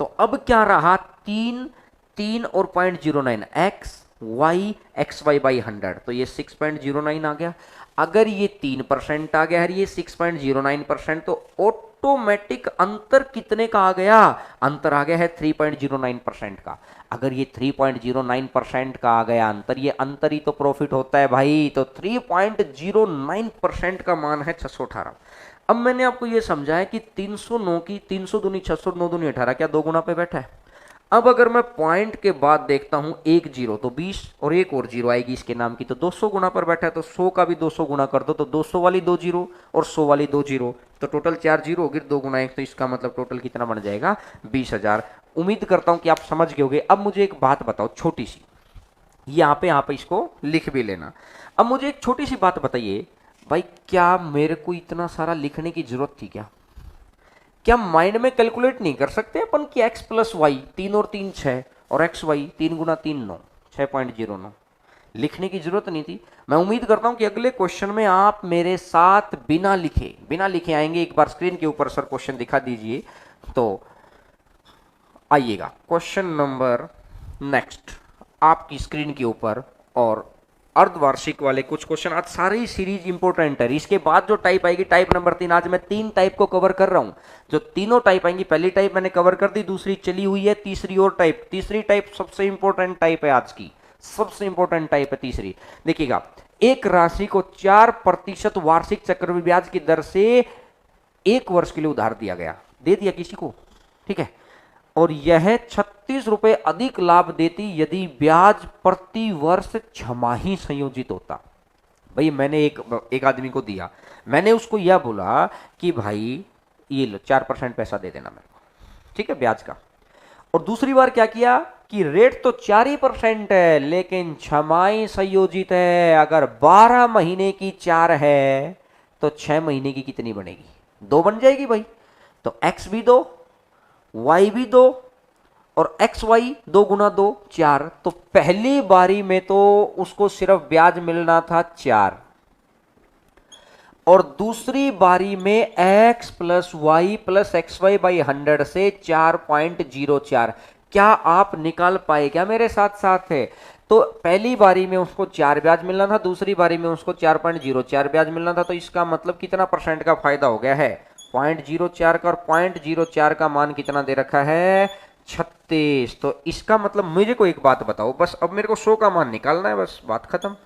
तो अब क्या रहा? 3 3 और 0.09 एक्स वाई बाई 100, तो ये 6.09 आ गया। अगर ये 3% आ गया है, ये 6.09%, तो ऑटोमेटिक अंतर कितने का आ गया? अंतर आ गया है 3.09% का। अगर ये 3.09% का आ गया अंतर, ये अंतर ही तो प्रॉफिट होता है भाई। तो 3.09% का मान है 618। अब मैंने आपको ये समझाया कि 309 की 300 दूनी 600, 9 दूनी 18, क्या 2 गुना पे बैठा है। अब अगर मैं पॉइंट के बाद देखता हूं एक जीरो, तो 20 और एक और जीरो आएगी इसके नाम की, तो 200 गुना पर बैठा है, तो 100 का भी 200 गुना कर दो, तो 200 वाली 2 जीरो और 100 वाली 2 जीरो, तो टोटल 4 जीरो होगी, 2 गुना 1, तो इसका मतलब टोटल कितना बन जाएगा? 20,000। उम्मीद करता हूं कि आप समझ गए होंगे। अब मुझे एक बात बताओ छोटी सी, यहाँ पे इसको लिख भी लेना। अब मुझे एक छोटी सी बात बताइए भाई, क्या मेरे को इतना सारा लिखने की जरूरत थी क्या? क्या माइंड में कैलकुलेट नहीं कर सकते अपन कि x प्लस वाई, 3 और 3 6, और एक्स वाई 3 गुना 3 9, 6.09। लिखने की जरूरत नहीं थी। मैं उम्मीद करता हूं कि अगले क्वेश्चन में आप मेरे साथ बिना लिखे आएंगे। एक बार स्क्रीन के ऊपर सर क्वेश्चन दिखा दीजिए, तो आइएगा क्वेश्चन नंबर नेक्स्ट आपकी स्क्रीन के ऊपर। और अर्धवार्षिक वाले कुछ क्वेश्चन, आज सारी ही सीरीज इंपॉर्टेंट है। इसके बाद जो टाइप आएगी, टाइप नंबर 3, आज मैं 3 टाइप को कवर कर रहा हूं। जो तीनों टाइप आएंगी, पहली टाइप मैंने कवर कर दी, दूसरी चली हुई है, तीसरी और टाइप, तीसरी टाइप सबसे इंपॉर्टेंट टाइप है आज की, सबसे इंपॉर्टेंट टाइप है तीसरी। देखिएगा, एक राशि को 4% वार्षिक चक्रवृद्धि ब्याज की दर से 1 वर्ष के लिए उधार दिया गया, दे दिया किसी को, ठीक है, और यह 36 रुपए अधिक लाभ देती यदि ब्याज प्रति वर्ष छमाही संयोजित होता। भाई मैंने एक आदमी को दिया, मैंने उसको यह बोला कि भाई ये लो 4% पैसा दे देना मेरे को, ठीक है, ब्याज का। और दूसरी बार क्या किया कि रेट तो 4% है लेकिन छमाही संयोजित है। अगर 12 महीने की 4 है तो 6 महीने की कितनी बनेगी? 2 बन जाएगी भाई। तो एक्स भी दो, वाई भी दो, और एक्स वाई 2 × 2 4, तो पहली बारी में तो उसको सिर्फ ब्याज मिलना था 4, और दूसरी बारी में x plus y plus x y by 100 से 4.04। क्या आप निकाल पाए क्या मेरे साथ साथ है? तो पहली बारी में उसको 4 ब्याज मिलना था, दूसरी बारी में उसको 4.04 ब्याज मिलना था, तो इसका मतलब कितना परसेंट का फायदा हो गया है? 0.04 का, और 0.04 का मान कितना दे रखा है? 36। तो इसका मतलब मुझे को एक बात बताओ, बस अब मेरे को 100 का मान निकालना है, बस बात खत्म।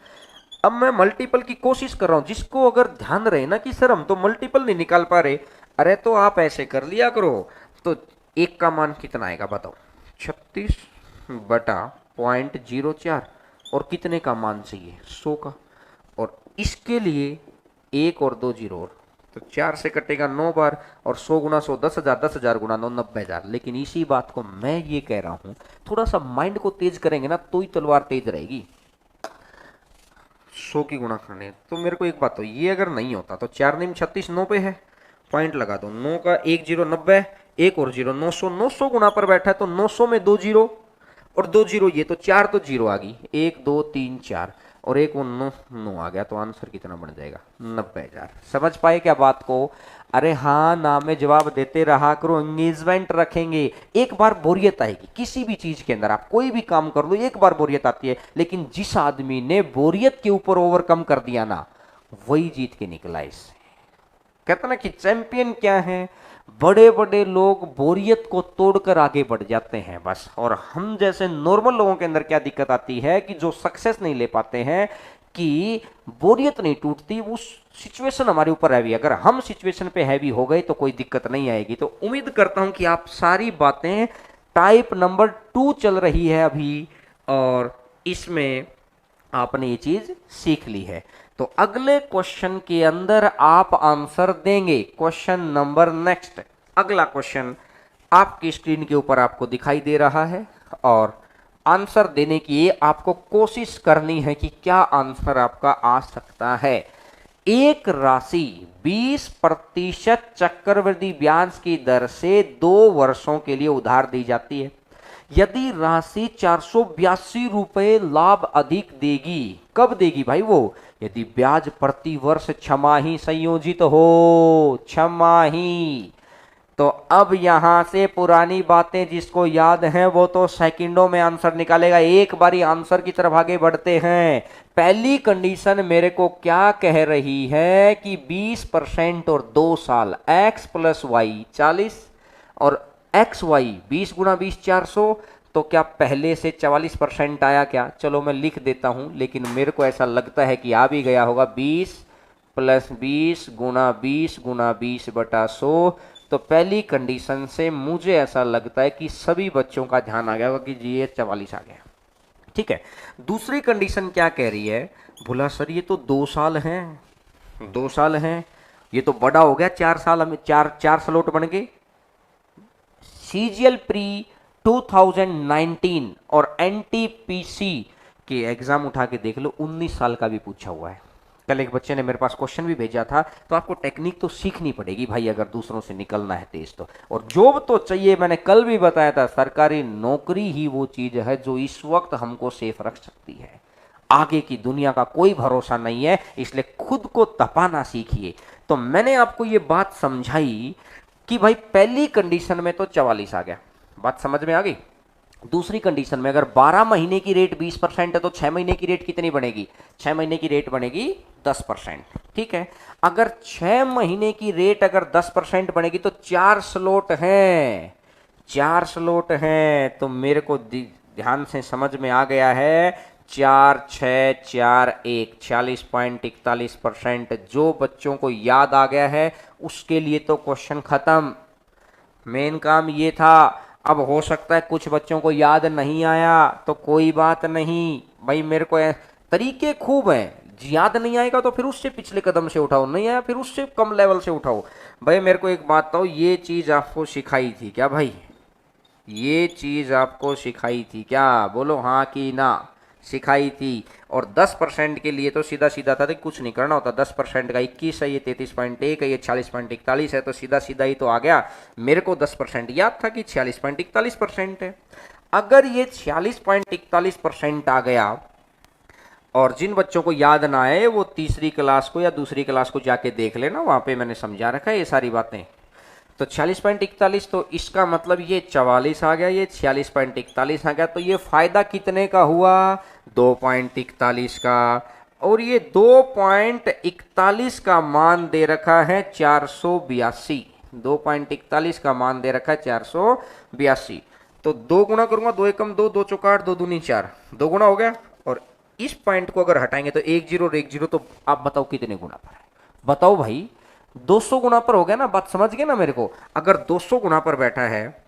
अब मैं मल्टीपल की कोशिश कर रहा हूं, जिसको अगर ध्यान रहे ना कि सर हम तो मल्टीपल नहीं निकाल पा रहे, अरे तो आप ऐसे कर लिया करो। तो एक का मान कितना आएगा बताओ? 36 बटा 0.04, और कितने का मान चाहिए? 100 का। और इसके लिए 1 और 2 जीरो और, तो 4 से कटेगा 9 बार, और 100 × 100 10,000, 10,000 × 9 90,000। लेकिन इसी बात को मैं ये कह रहा हूं, थोड़ा सा माइंड को तेज करेंगे ना तो ही तलवार तेज रहेगी। 100 की गुणा करनी है, तो मेरे को एक बात, तो ये अगर नहीं होता तो 4 9 36, 9 पे है, पॉइंट लगा दो, 9 का 1 जीरो 90, एक और जीरो 900, 900 गुणा पर बैठा है, तो 900 में 2 जीरो और 2 जीरो, ये तो 4 तो जीरो आ गई, 1 2 3 4, और एक वो 9 9 आ गया, तो आंसर कितना बन जाएगा? 90,000। समझ पाए क्या बात को? अरे हाँ ना में जवाब देते रहा करो, एंगेजमेंट रखेंगे। एक बार बोरियत आएगी किसी भी चीज के अंदर, आप कोई भी काम कर लो एक बार बोरियत आती है, लेकिन जिस आदमी ने बोरियत के ऊपर ओवरकम कर दिया ना, वही जीत के निकला इससे। कहते ना कि चैंपियन क्या है? बड़े बड़े लोग बोरियत को तोड़कर आगे बढ़ जाते हैं बस। और हम जैसे नॉर्मल लोगों के अंदर क्या दिक्कत आती है कि जो सक्सेस नहीं ले पाते हैं, कि बोरियत नहीं टूटती, वो सिचुएशन हमारे ऊपर हैवी। अगर हम सिचुएशन पे हैवी हो गए तो कोई दिक्कत नहीं आएगी। तो उम्मीद करता हूं कि आप सारी बातें टाइप नंबर 2 चल रही है अभी, और इसमें आपने ये चीज सीख ली है। तो अगले क्वेश्चन के अंदर आप आंसर देंगे। क्वेश्चन नंबर नेक्स्ट, अगला क्वेश्चन आपकी स्क्रीन के ऊपर आपको दिखाई दे रहा है, और आंसर देने की आपको कोशिश करनी है कि क्या आंसर आपका आ सकता है। एक राशि 20% चक्रवृद्धि ब्याज की दर से 2 वर्षों के लिए उधार दी जाती है। यदि राशि 482 रुपए लाभ अधिक देगी, कब देगी भाई वो? यदि ब्याज प्रति वर्ष छमाही संयोजित हो, छमाही। तो अब यहां से पुरानी बातें जिसको याद हैं वो तो सेकंडों में आंसर निकालेगा। एक बारी आंसर की तरफ आगे बढ़ते हैं। पहली कंडीशन मेरे को क्या कह रही है कि 20% और 2 साल, x प्लस वाई 40, और एक्स वाई 20 × 20 400, तो क्या पहले से 44% आया क्या? चलो मैं लिख देता हूं, लेकिन मेरे को ऐसा लगता है कि आ भी गया होगा। 20 प्लस 20 × 20 × 20 बटा 100। तो पहली कंडीशन से मुझे ऐसा लगता है कि सभी बच्चों का ध्यान आ गया होगा कि जी ये 44 आ गया। ठीक है, दूसरी कंडीशन क्या कह रही है? बोला सर ये तो 2 साल हैं, 2 साल हैं, ये तो बड़ा हो गया, 4 साल, हमें 4 स्लॉट बन गए। सीजीएल प्री 2019 और एनटीपीसी के एग्जाम उठा के देख लो, 19 साल का भी पूछा हुआ है। कल एक बच्चे ने मेरे पास क्वेश्चन भी भेजा था। तो आपको टेक्निक तो सीखनी पड़ेगी भाई अगर दूसरों से निकलना है तेज तो। और जॉब तो चाहिए, मैंने कल भी बताया था, सरकारी नौकरी ही वो चीज है जो इस वक्त हमको सेफ रख सकती है। आगे की दुनिया का कोई भरोसा नहीं है, इसलिए खुद को तपाना सीखिए। तो मैंने आपको ये बात समझाई कि भाई पहली कंडीशन में तो 44 आ गया, बात समझ में आ गई। दूसरी कंडीशन में अगर 12 महीने की रेट 20% है तो 6 महीने की रेट कितनी बनेगी? 6 महीने की रेट बनेगी 10%। ठीक है, अगर 6 महीने की रेट अगर 10% बनेगी तो 4 स्लॉट हैं, 4 स्लॉट हैं। तो मेरे को ध्यान से समझ में आ गया है, 4 6 4 1 40.41%। जो बच्चों को याद आ गया है उसके लिए तो क्वेश्चन खत्म, मेन काम ये था। अब हो सकता है कुछ बच्चों को याद नहीं आया तो कोई बात नहीं भाई, मेरे को तरीके खूब हैं। याद नहीं आएगा तो फिर उससे पिछले कदम से उठाओ, नहीं आया फिर उससे कम लेवल से उठाओ। भाई मेरे को एक बात बताओ, ये चीज आपको सिखाई थी क्या भाई? ये चीज आपको सिखाई थी क्या? बोलो हाँ कि ना। सिखाई थी। और 10% के लिए तो सीधा सीधा था, तो कुछ नहीं करना होता। 10% का 21 है, ये 33.1 है, ये 46.41 है, तो सीधा सीधा ही तो आ गया। मेरे को 10% याद था कि 46.41% है। अगर ये 46.41% आ गया, और जिन बच्चों को याद ना आए वो तीसरी क्लास को या दूसरी क्लास को जाके देख लेना, वहां पे मैंने समझा रखा है ये सारी बातें। तो 46.41, तो इसका मतलब ये 44 आ गया, ये 46.41 आ गया, तो ये फायदा कितने का हुआ? 2.41 का। और ये 2.41 का मान दे रखा है 482। 2.41 का मान दे रखा है 482। तो दो गुना करूंगा, दो एकम दो, दो चौका आठ, दो दूनी चार, दो गुना हो गया। और इस पॉइंट को अगर हटाएंगे तो एक जीरो और एक जीरो, तो आप बताओ कितने गुना पर है? बताओ भाई, 200 गुना पर हो गया ना। बात समझ गए ना मेरे को? अगर 200 गुना पर बैठा है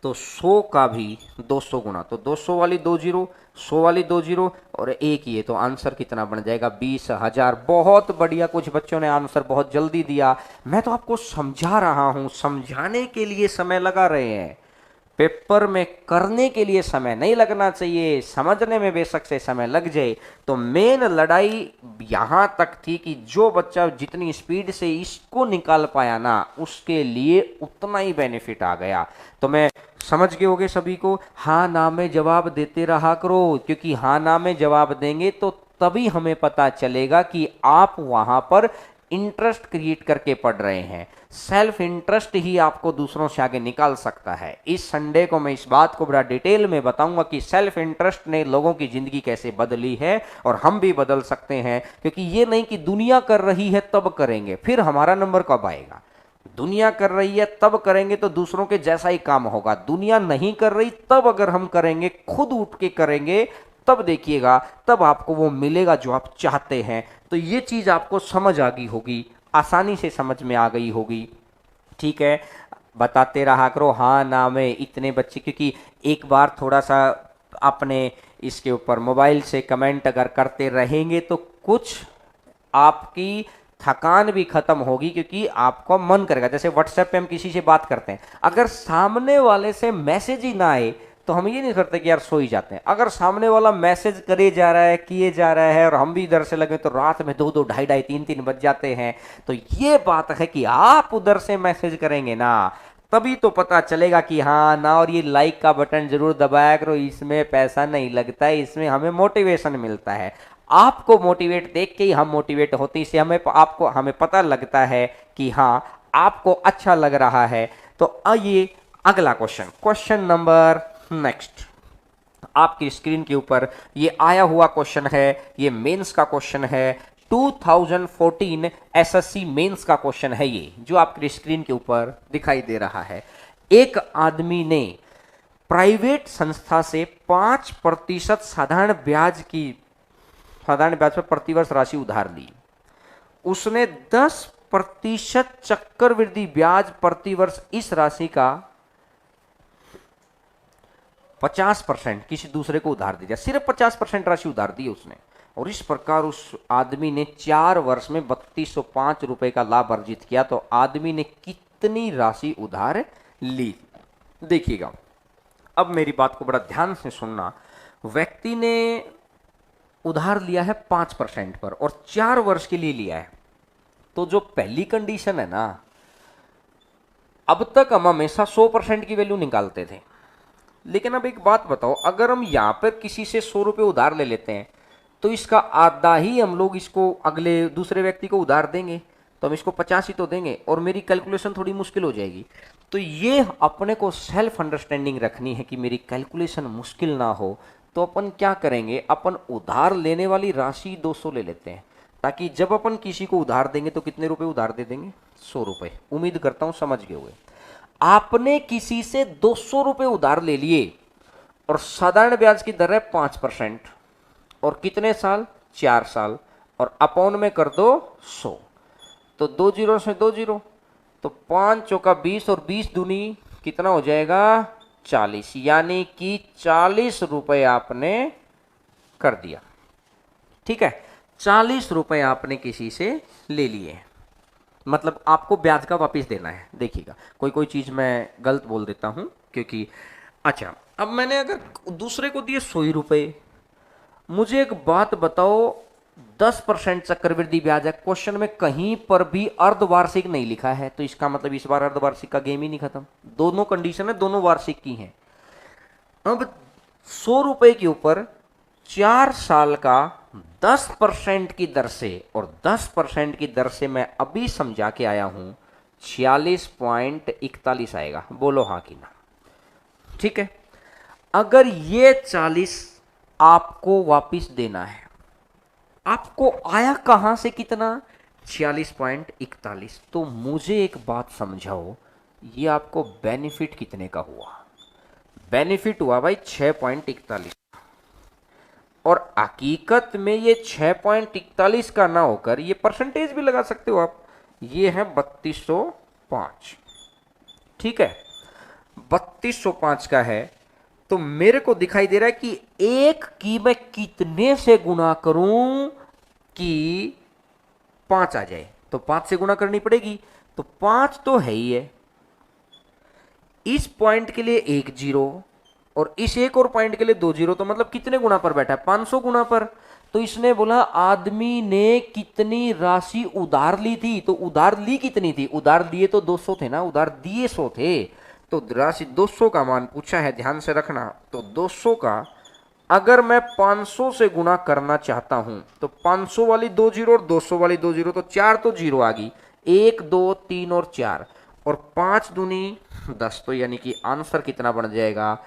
तो 100 का भी 200 गुना, तो 200 वाली दो जीरो, 100 वाली दो जीरो और एक ये, तो आंसर कितना बन जाएगा? 20,000। बहुत बढ़िया, कुछ बच्चों ने आंसर बहुत जल्दी दिया। मैं तो आपको समझा रहा हूं, समझाने के लिए समय लगा रहे हैं, पेपर में करने के लिए समय नहीं लगना चाहिए। समझने में बेशक से समय लग जाए। तो मेन लड़ाई यहां तक थी कि जो बच्चा जितनी स्पीड से इसको निकाल पाया ना, उसके लिए उतना ही बेनिफिट आ गया। तो मैं समझ गए होगे सभी को। हाँ ना में जवाब देते रहा करो, क्योंकि हाँ ना में जवाब देंगे तो तभी हमें पता चलेगा कि आप वहां पर इंटरेस्ट क्रिएट करके पढ़ रहे हैं। सेल्फ इंटरेस्ट ही आपको दूसरों से आगे निकाल सकता है। इस संडे को मैं इस बात को बड़ा डिटेल में बताऊंगा कि सेल्फ इंटरेस्ट ने लोगों की जिंदगी कैसे बदली है, और हम भी बदल सकते हैं। क्योंकि ये नहीं कि दुनिया कर रही है तब करेंगे, फिर हमारा नंबर कब आएगा? दुनिया कर रही है तब करेंगे तो दूसरों के जैसा ही काम होगा। दुनिया नहीं कर रही तब अगर हम करेंगे, खुद उठ के करेंगे, तब देखिएगा, तब आपको वो मिलेगा जो आप चाहते हैं। तो ये चीज आपको समझ आ गई होगी, आसानी से समझ में आ गई होगी। ठीक है, बताते रहा करो हाँ ना में। इतने बच्चे, क्योंकि एक बार थोड़ा सा अपने इसके ऊपर मोबाइल से कमेंट अगर करते रहेंगे तो कुछ आपकी थकान भी खत्म होगी, क्योंकि आपको मन करेगा। जैसे व्हाट्सएप पे हम किसी से बात करते हैं, अगर सामने वाले से मैसेज ही ना आए तो हम ये नहीं करते कि यार सो ही जाते हैं। अगर सामने वाला मैसेज करे जा रहा है, किए जा रहा है, और हम भी इधर से लगे, तो रात में दो दो ढाई ढाई तीन तीन बज जाते हैं। तो ये बात है कि आप उधर से मैसेज करेंगे ना, तभी तो पता चलेगा कि हाँ ना। और ये लाइक का बटन जरूर दबाया करो, इसमें पैसा नहीं लगता है, इसमें हमें मोटिवेशन मिलता है। आपको मोटिवेट देख के ही हम मोटिवेट होते हैं, इससे हमें पता लगता है कि हाँ आपको अच्छा लग रहा है। तो आइए अगला क्वेश्चन नंबर नेक्स्ट। आपकी स्क्रीन के ऊपर ये आया हुआ क्वेश्चन है, ये मेंस का क्वेश्चन है। 2014 एसएससी मेंस का क्वेश्चन है ये, जो आपकी स्क्रीन के ऊपर दिखाई दे रहा है। एक आदमी ने प्राइवेट संस्था से 5% साधारण ब्याज पर प्रतिवर्ष राशि उधार ली। उसने 10% चक्रवृद्धि ब्याज प्रतिवर्ष इस राशि का 50% किसी दूसरे को उधार दे दिया। सिर्फ 50% राशि उधार दी उसने, और इस प्रकार उस आदमी ने 4 वर्ष में 3205 रुपए का लाभ अर्जित किया। तो आदमी ने कितनी राशि उधार ली? देखिएगा, अब मेरी बात को बड़ा ध्यान से सुनना। व्यक्ति ने उधार लिया है 5% पर, और 4 वर्ष के लिए लिया है। तो जो पहली कंडीशन है ना, अब तक हम हमेशा 100% की वैल्यू निकालते थे। लेकिन अब एक बात बताओ, अगर हम यहां पर किसी से 100 रुपए उधार ले लेते हैं, तो इसका आधा ही हम लोग इसको अगले दूसरे व्यक्ति को उधार देंगे, तो हम इसको 50 ही तो देंगे, और मेरी कैलकुलेशन थोड़ी मुश्किल हो जाएगी। तो ये अपने को सेल्फ अंडरस्टैंडिंग रखनी है कि मेरी कैलकुलेशन मुश्किल ना हो। तो अपन क्या करेंगे, अपन उधार लेने वाली राशि 200 ले लेते हैं, ताकि जब अपन किसी को उधार देंगे तो कितने रुपए उधार दे देंगे? 100 रुपए। उम्मीद करता हूं समझ गए हुए। आपने किसी से 200 रुपए उधार ले लिए, और साधारण ब्याज की दर है 5%, और कितने साल? 4 साल, और अपॉन में कर दो 100। तो 2 जीरो से 2 जीरो, तो 5 चौका 20, और 20 दूनी कितना हो जाएगा? 40। यानी कि 40 रुपए आपने कर दिया। ठीक है, 40 रुपए आपने किसी से ले लिए, मतलब आपको ब्याज का वापस देना है। देखिएगा, कोई कोई चीज मैं गलत बोल देता हूं, क्योंकि अच्छा, अब मैंने अगर दूसरे को दिए 100 रुपए, मुझे एक बात बताओ, 10% चक्रवृद्धि ब्याज है, क्वेश्चन में कहीं पर भी अर्धवार्षिक नहीं लिखा है, तो इसका मतलब इस बार अर्धवार्षिक का गेम ही नहीं खत्म। दोनों कंडीशन है, दोनों वार्षिक की हैं। अब 100 रुपए के ऊपर 4 साल का 10% की दर से, और 10% की दर से मैं अभी समझा के आया हूं 46.41 आएगा। बोलो हाँ कि ना। ठीक है, अगर ये 40 आपको वापिस देना है, आपको आया कहां से कितना, 46.41, तो मुझे एक बात समझाओ, ये आपको बेनिफिट कितने का हुआ। बेनिफिट हुआ भाई 6.41, और हकीकत में ये 6.41 का ना होकर, ये परसेंटेज भी लगा सकते हो आप, ये है 3205। ठीक है, 3205 का है, तो मेरे को दिखाई दे रहा है कि एक की मैं कितने से गुना करूं कि 5 आ जाए, तो 5 से गुना करनी पड़ेगी, तो 5 तो है ही है, इस पॉइंट के लिए 1 जीरो, और इस एक और पॉइंट के लिए 2 जीरो, तो मतलब कितने गुना पर बैठा है, 500 गुना पर। तो इसने बोला आदमी ने कितनी राशि उधार ली थी, तो उधार ली कितनी थी, उधार लिए तो 200 थे ना, उधार दिए 100 थे, तो राशि 200 का मान पूछा है, ध्यान से रखना। तो 200 का अगर मैं 500 से गुना करना चाहता हूं, तो 500 वाली 2 जीरो और 200 वाली 2 जीरो, तो 4 तो जीरो आ गई, 1 2 3 और 4, और 5 दूनी 10, तो यानी कि आंसर कितना बन जाएगा,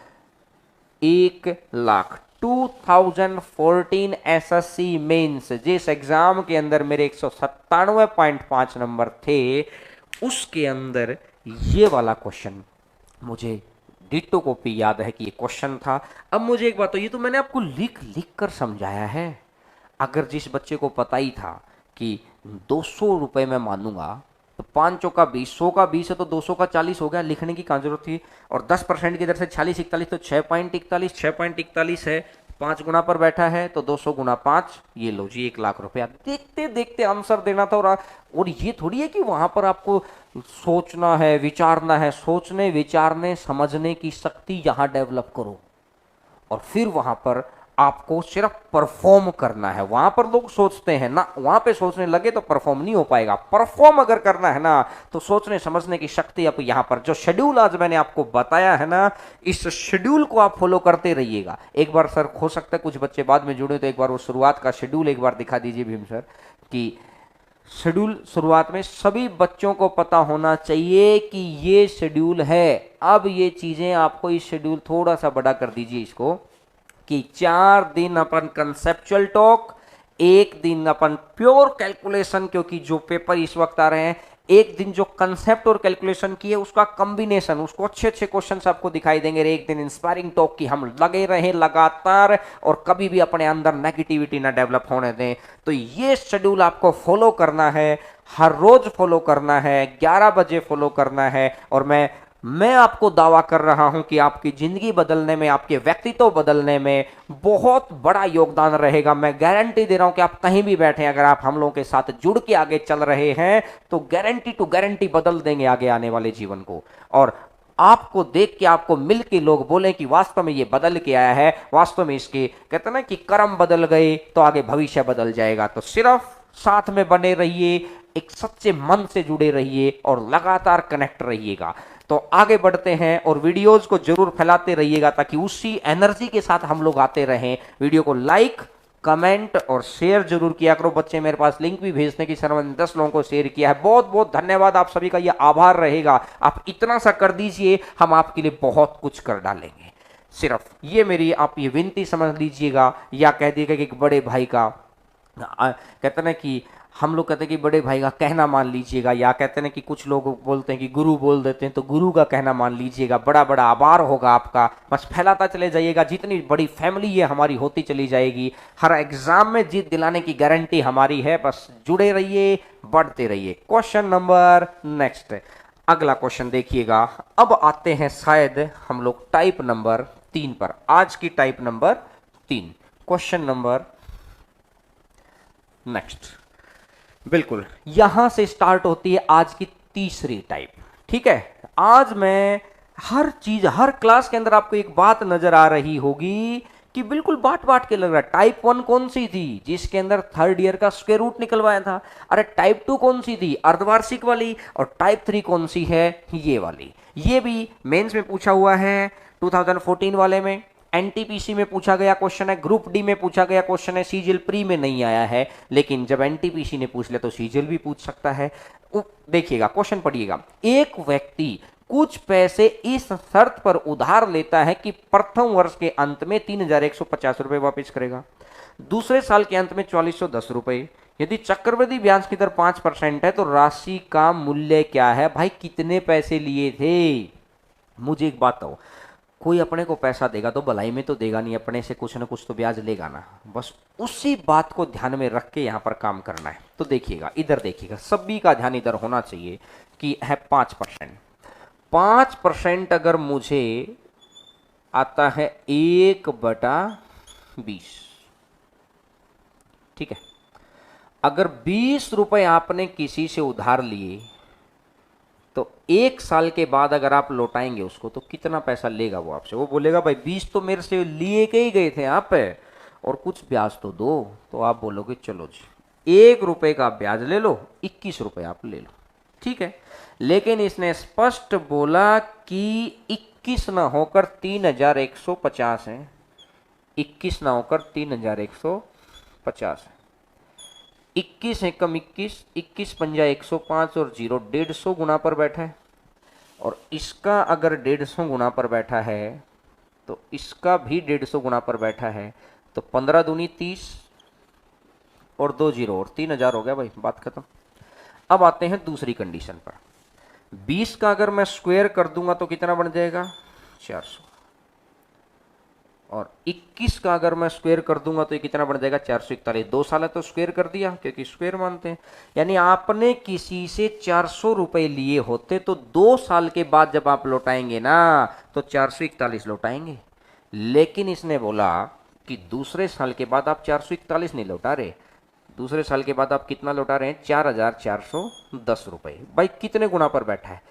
1,00,000। 2014 एसएससी मेंस, जिस एग्जाम के अंदर मेरे 197.5 नंबर थे, उसके अंदर ये वाला क्वेश्चन मुझे डिट्टो कॉपी याद है कि ये क्वेश्चन था। अब मुझे एक बात, तो ये तो मैंने आपको लिख लिख कर समझाया है। अगर जिस बच्चे को पता ही था कि 200 रुपए मैं मानूंगा, तो 5 का 20, 100 का 20 है, तो 200 का 40 हो गया, लिखने की कहाँ जरूरत थी। और 10% की दर से 46 41, तो 6.41, 6.41 है, 5 गुना पर बैठा है, तो 200 गुना 5, ये लो जी 1,00,000 रुपया। देखते देखते आंसर देना था। और ये थोड़ी है कि वहां पर आपको सोचना है, विचारना है, सोचने विचारने समझने की शक्ति यहां डेवलप करो, और फिर वहां पर आपको सिर्फ परफॉर्म करना है। वहां पर लोग सोचते हैं ना, वहां पे सोचने लगे तो परफॉर्म नहीं हो पाएगा। परफॉर्म अगर करना है ना, तो सोचने समझने की शक्ति आप यहां पर, जो शेड्यूल आज मैंने आपको बताया है ना, इस शेड्यूल को आप फॉलो करते रहिएगा। एक बार सर, हो सकता है कुछ बच्चे बाद में जुड़े, तो एक बार वो शुरुआत का शेड्यूल एक बार दिखा दीजिए भीम सर, कि शेड्यूल शुरुआत में सभी बच्चों को पता होना चाहिए कि ये शेड्यूल है। अब ये चीजें आपको, इस शेड्यूल थोड़ा सा बड़ा कर दीजिए इसको, कि 4 दिन अपन कंसेप्चुअल टॉक, 1 दिन अपन प्योर कैलकुलेशन, क्योंकि जो पेपर इस वक्त आ रहे हैं, एक दिन जो कंसेप्ट और कैलकुलेशन की है उसका कॉम्बिनेशन, उसको अच्छे अच्छे क्वेश्चंस आपको दिखाई देंगे। एक दिन इंस्पायरिंग टॉक की, हम लगे रहें लगातार और कभी भी अपने अंदर नेगेटिविटी ना डेवलप होने दें। तो ये शेड्यूल आपको फॉलो करना है, हर रोज फॉलो करना है, 11 बजे फॉलो करना है। और मैं आपको दावा कर रहा हूं कि आपकी जिंदगी बदलने में, आपके व्यक्तित्व बदलने में बहुत बड़ा योगदान रहेगा। मैं गारंटी दे रहा हूं कि आप कहीं भी बैठे, अगर आप हम लोगों के साथ जुड़ के आगे चल रहे हैं, तो गारंटी टू गारंटी बदल देंगे आगे आने वाले जीवन को। और आपको देख के, आपको मिल के लोग बोलें कि वास्तव में ये बदल के आया है, वास्तव में इसके, कहते हैं ना कि कर्म बदल गए तो आगे भविष्य बदल जाएगा। तो सिर्फ साथ में बने रहिए, एक सच्चे मन से जुड़े रहिए और लगातार कनेक्ट रहिएगा। तो आगे बढ़ते हैं, और वीडियोस को जरूर फैलाते रहिएगा, ताकि उसी एनर्जी के साथ हम लोग आते रहें। वीडियो को लाइक, कमेंट और शेयर जरूर किया करो। बच्चे मेरे पास लिंक भी भेजने की, सर मैंने 10 लोगों को शेयर किया है, बहुत बहुत धन्यवाद आप सभी का, ये आभार रहेगा। आप इतना सा कर दीजिए, हम आपके लिए बहुत कुछ कर डालेंगे। सिर्फ ये मेरी आप ये विनती समझ लीजिएगा, या कह दीजिएगा कि एक बड़े भाई का, कहते ना कि हम लोग कहते हैं कि बड़े भाई का कहना मान लीजिएगा, या कहते हैं कि कुछ लोग बोलते हैं कि गुरु बोल देते हैं, तो गुरु का कहना मान लीजिएगा। बड़ा बड़ा आभार होगा आपका, बस फैलाता चले जाइएगा। जितनी बड़ी फैमिली है हमारी होती चली जाएगी। हर एग्जाम में जीत दिलाने की गारंटी हमारी है। बस जुड़े रहिए, बढ़ते रहिए। क्वेश्चन नंबर नेक्स्ट, अगला क्वेश्चन देखिएगा। अब आते हैं शायद हम लोग टाइप नंबर 3 पर। आज की type number 3, question number next, बिल्कुल यहां से स्टार्ट होती है आज की तीसरी टाइप। ठीक है, आज मैं हर चीज, हर क्लास के अंदर आपको एक बात नजर आ रही होगी कि बिल्कुल बांट बांट के लग रहा है। टाइप 1 कौन सी थी, जिसके अंदर थर्ड ईयर का स्क्वायर रूट निकलवाया था। अरे टाइप 2 कौन सी थी, अर्धवार्षिक वाली। और टाइप 3 कौन सी है, ये वाली। ये भी मेंस में पूछा हुआ है 2014 वाले में, एनटीपीसी में पूछा गया क्वेश्चन है, ग्रुप डी में पूछा गया क्वेश्चन है, सीजीएल प्री में नहीं आया है, लेकिन जब एनटीपीसी ने पूछ लिया तो सीजीएल भी पूछ सकता है। देखिएगा क्वेश्चन पढ़िएगा। एक व्यक्ति कुछ पैसे इस शर्त पर उधार लेता है कि प्रथम वर्ष के अंत में 3150 रुपए वापस करेगा, दूसरे साल के अंत में 4410 रुपए। यदि चक्रवृद्धि ब्याज की दर 5% है तो राशि का मूल्य क्या है। भाई कितने पैसे लिए थे, मुझे एक बात बताओ, कोई अपने को पैसा देगा तो भलाई में तो देगा नहीं, अपने से कुछ ना कुछ तो ब्याज लेगा ना। बस उसी बात को ध्यान में रख के यहाँ पर काम करना है। तो देखिएगा, इधर देखिएगा, सभी का ध्यान इधर होना चाहिए कि है 5%। 5% अगर मुझे आता है 1/20, ठीक है। अगर 20 रुपए आपने किसी से उधार लिए तो एक साल के बाद अगर आप लौटाएंगे उसको तो कितना पैसा लेगा वो आपसे। वो बोलेगा भाई 20 तो मेरे से लिए के ही गए थे आप और कुछ ब्याज तो दो। तो आप बोलोगे चलो जी 1 रुपए का ब्याज ले लो, 21 रुपए आप ले लो, ठीक है। लेकिन इसने स्पष्ट बोला कि 21 ना होकर 3150 है, 21 ना होकर 3150 है। 21 एकम 21, 21 पंजा 105 और 0 150 गुना पर बैठा है। और इसका अगर 150 गुना पर बैठा है तो इसका भी 150 गुना पर बैठा है। तो 15 दूनी 30 और 2 0 और 3000 हो गया भाई, बात खत्म। अब आते हैं दूसरी कंडीशन पर। 20 का अगर मैं स्क्वायर कर दूंगा तो कितना बन जाएगा 400, और 21 का अगर मैं स्क्वायर कर दूंगा तो ये कितना बन जाएगा 441। 2 साल है तो स्क्वायर कर दिया क्योंकि स्क्वायर मानते हैं। यानी आपने किसी से 400 रुपए लिए होते तो 2 साल के बाद जब आप लौटाएंगे ना तो 441 लौटाएंगे। लेकिन इसने बोला कि दूसरे साल के बाद आप 441 नहीं लौटा रहे, दूसरे साल के बाद आप कितना लौटा रहे हैं 4410 रुपए। भाई कितने गुना पर बैठा है,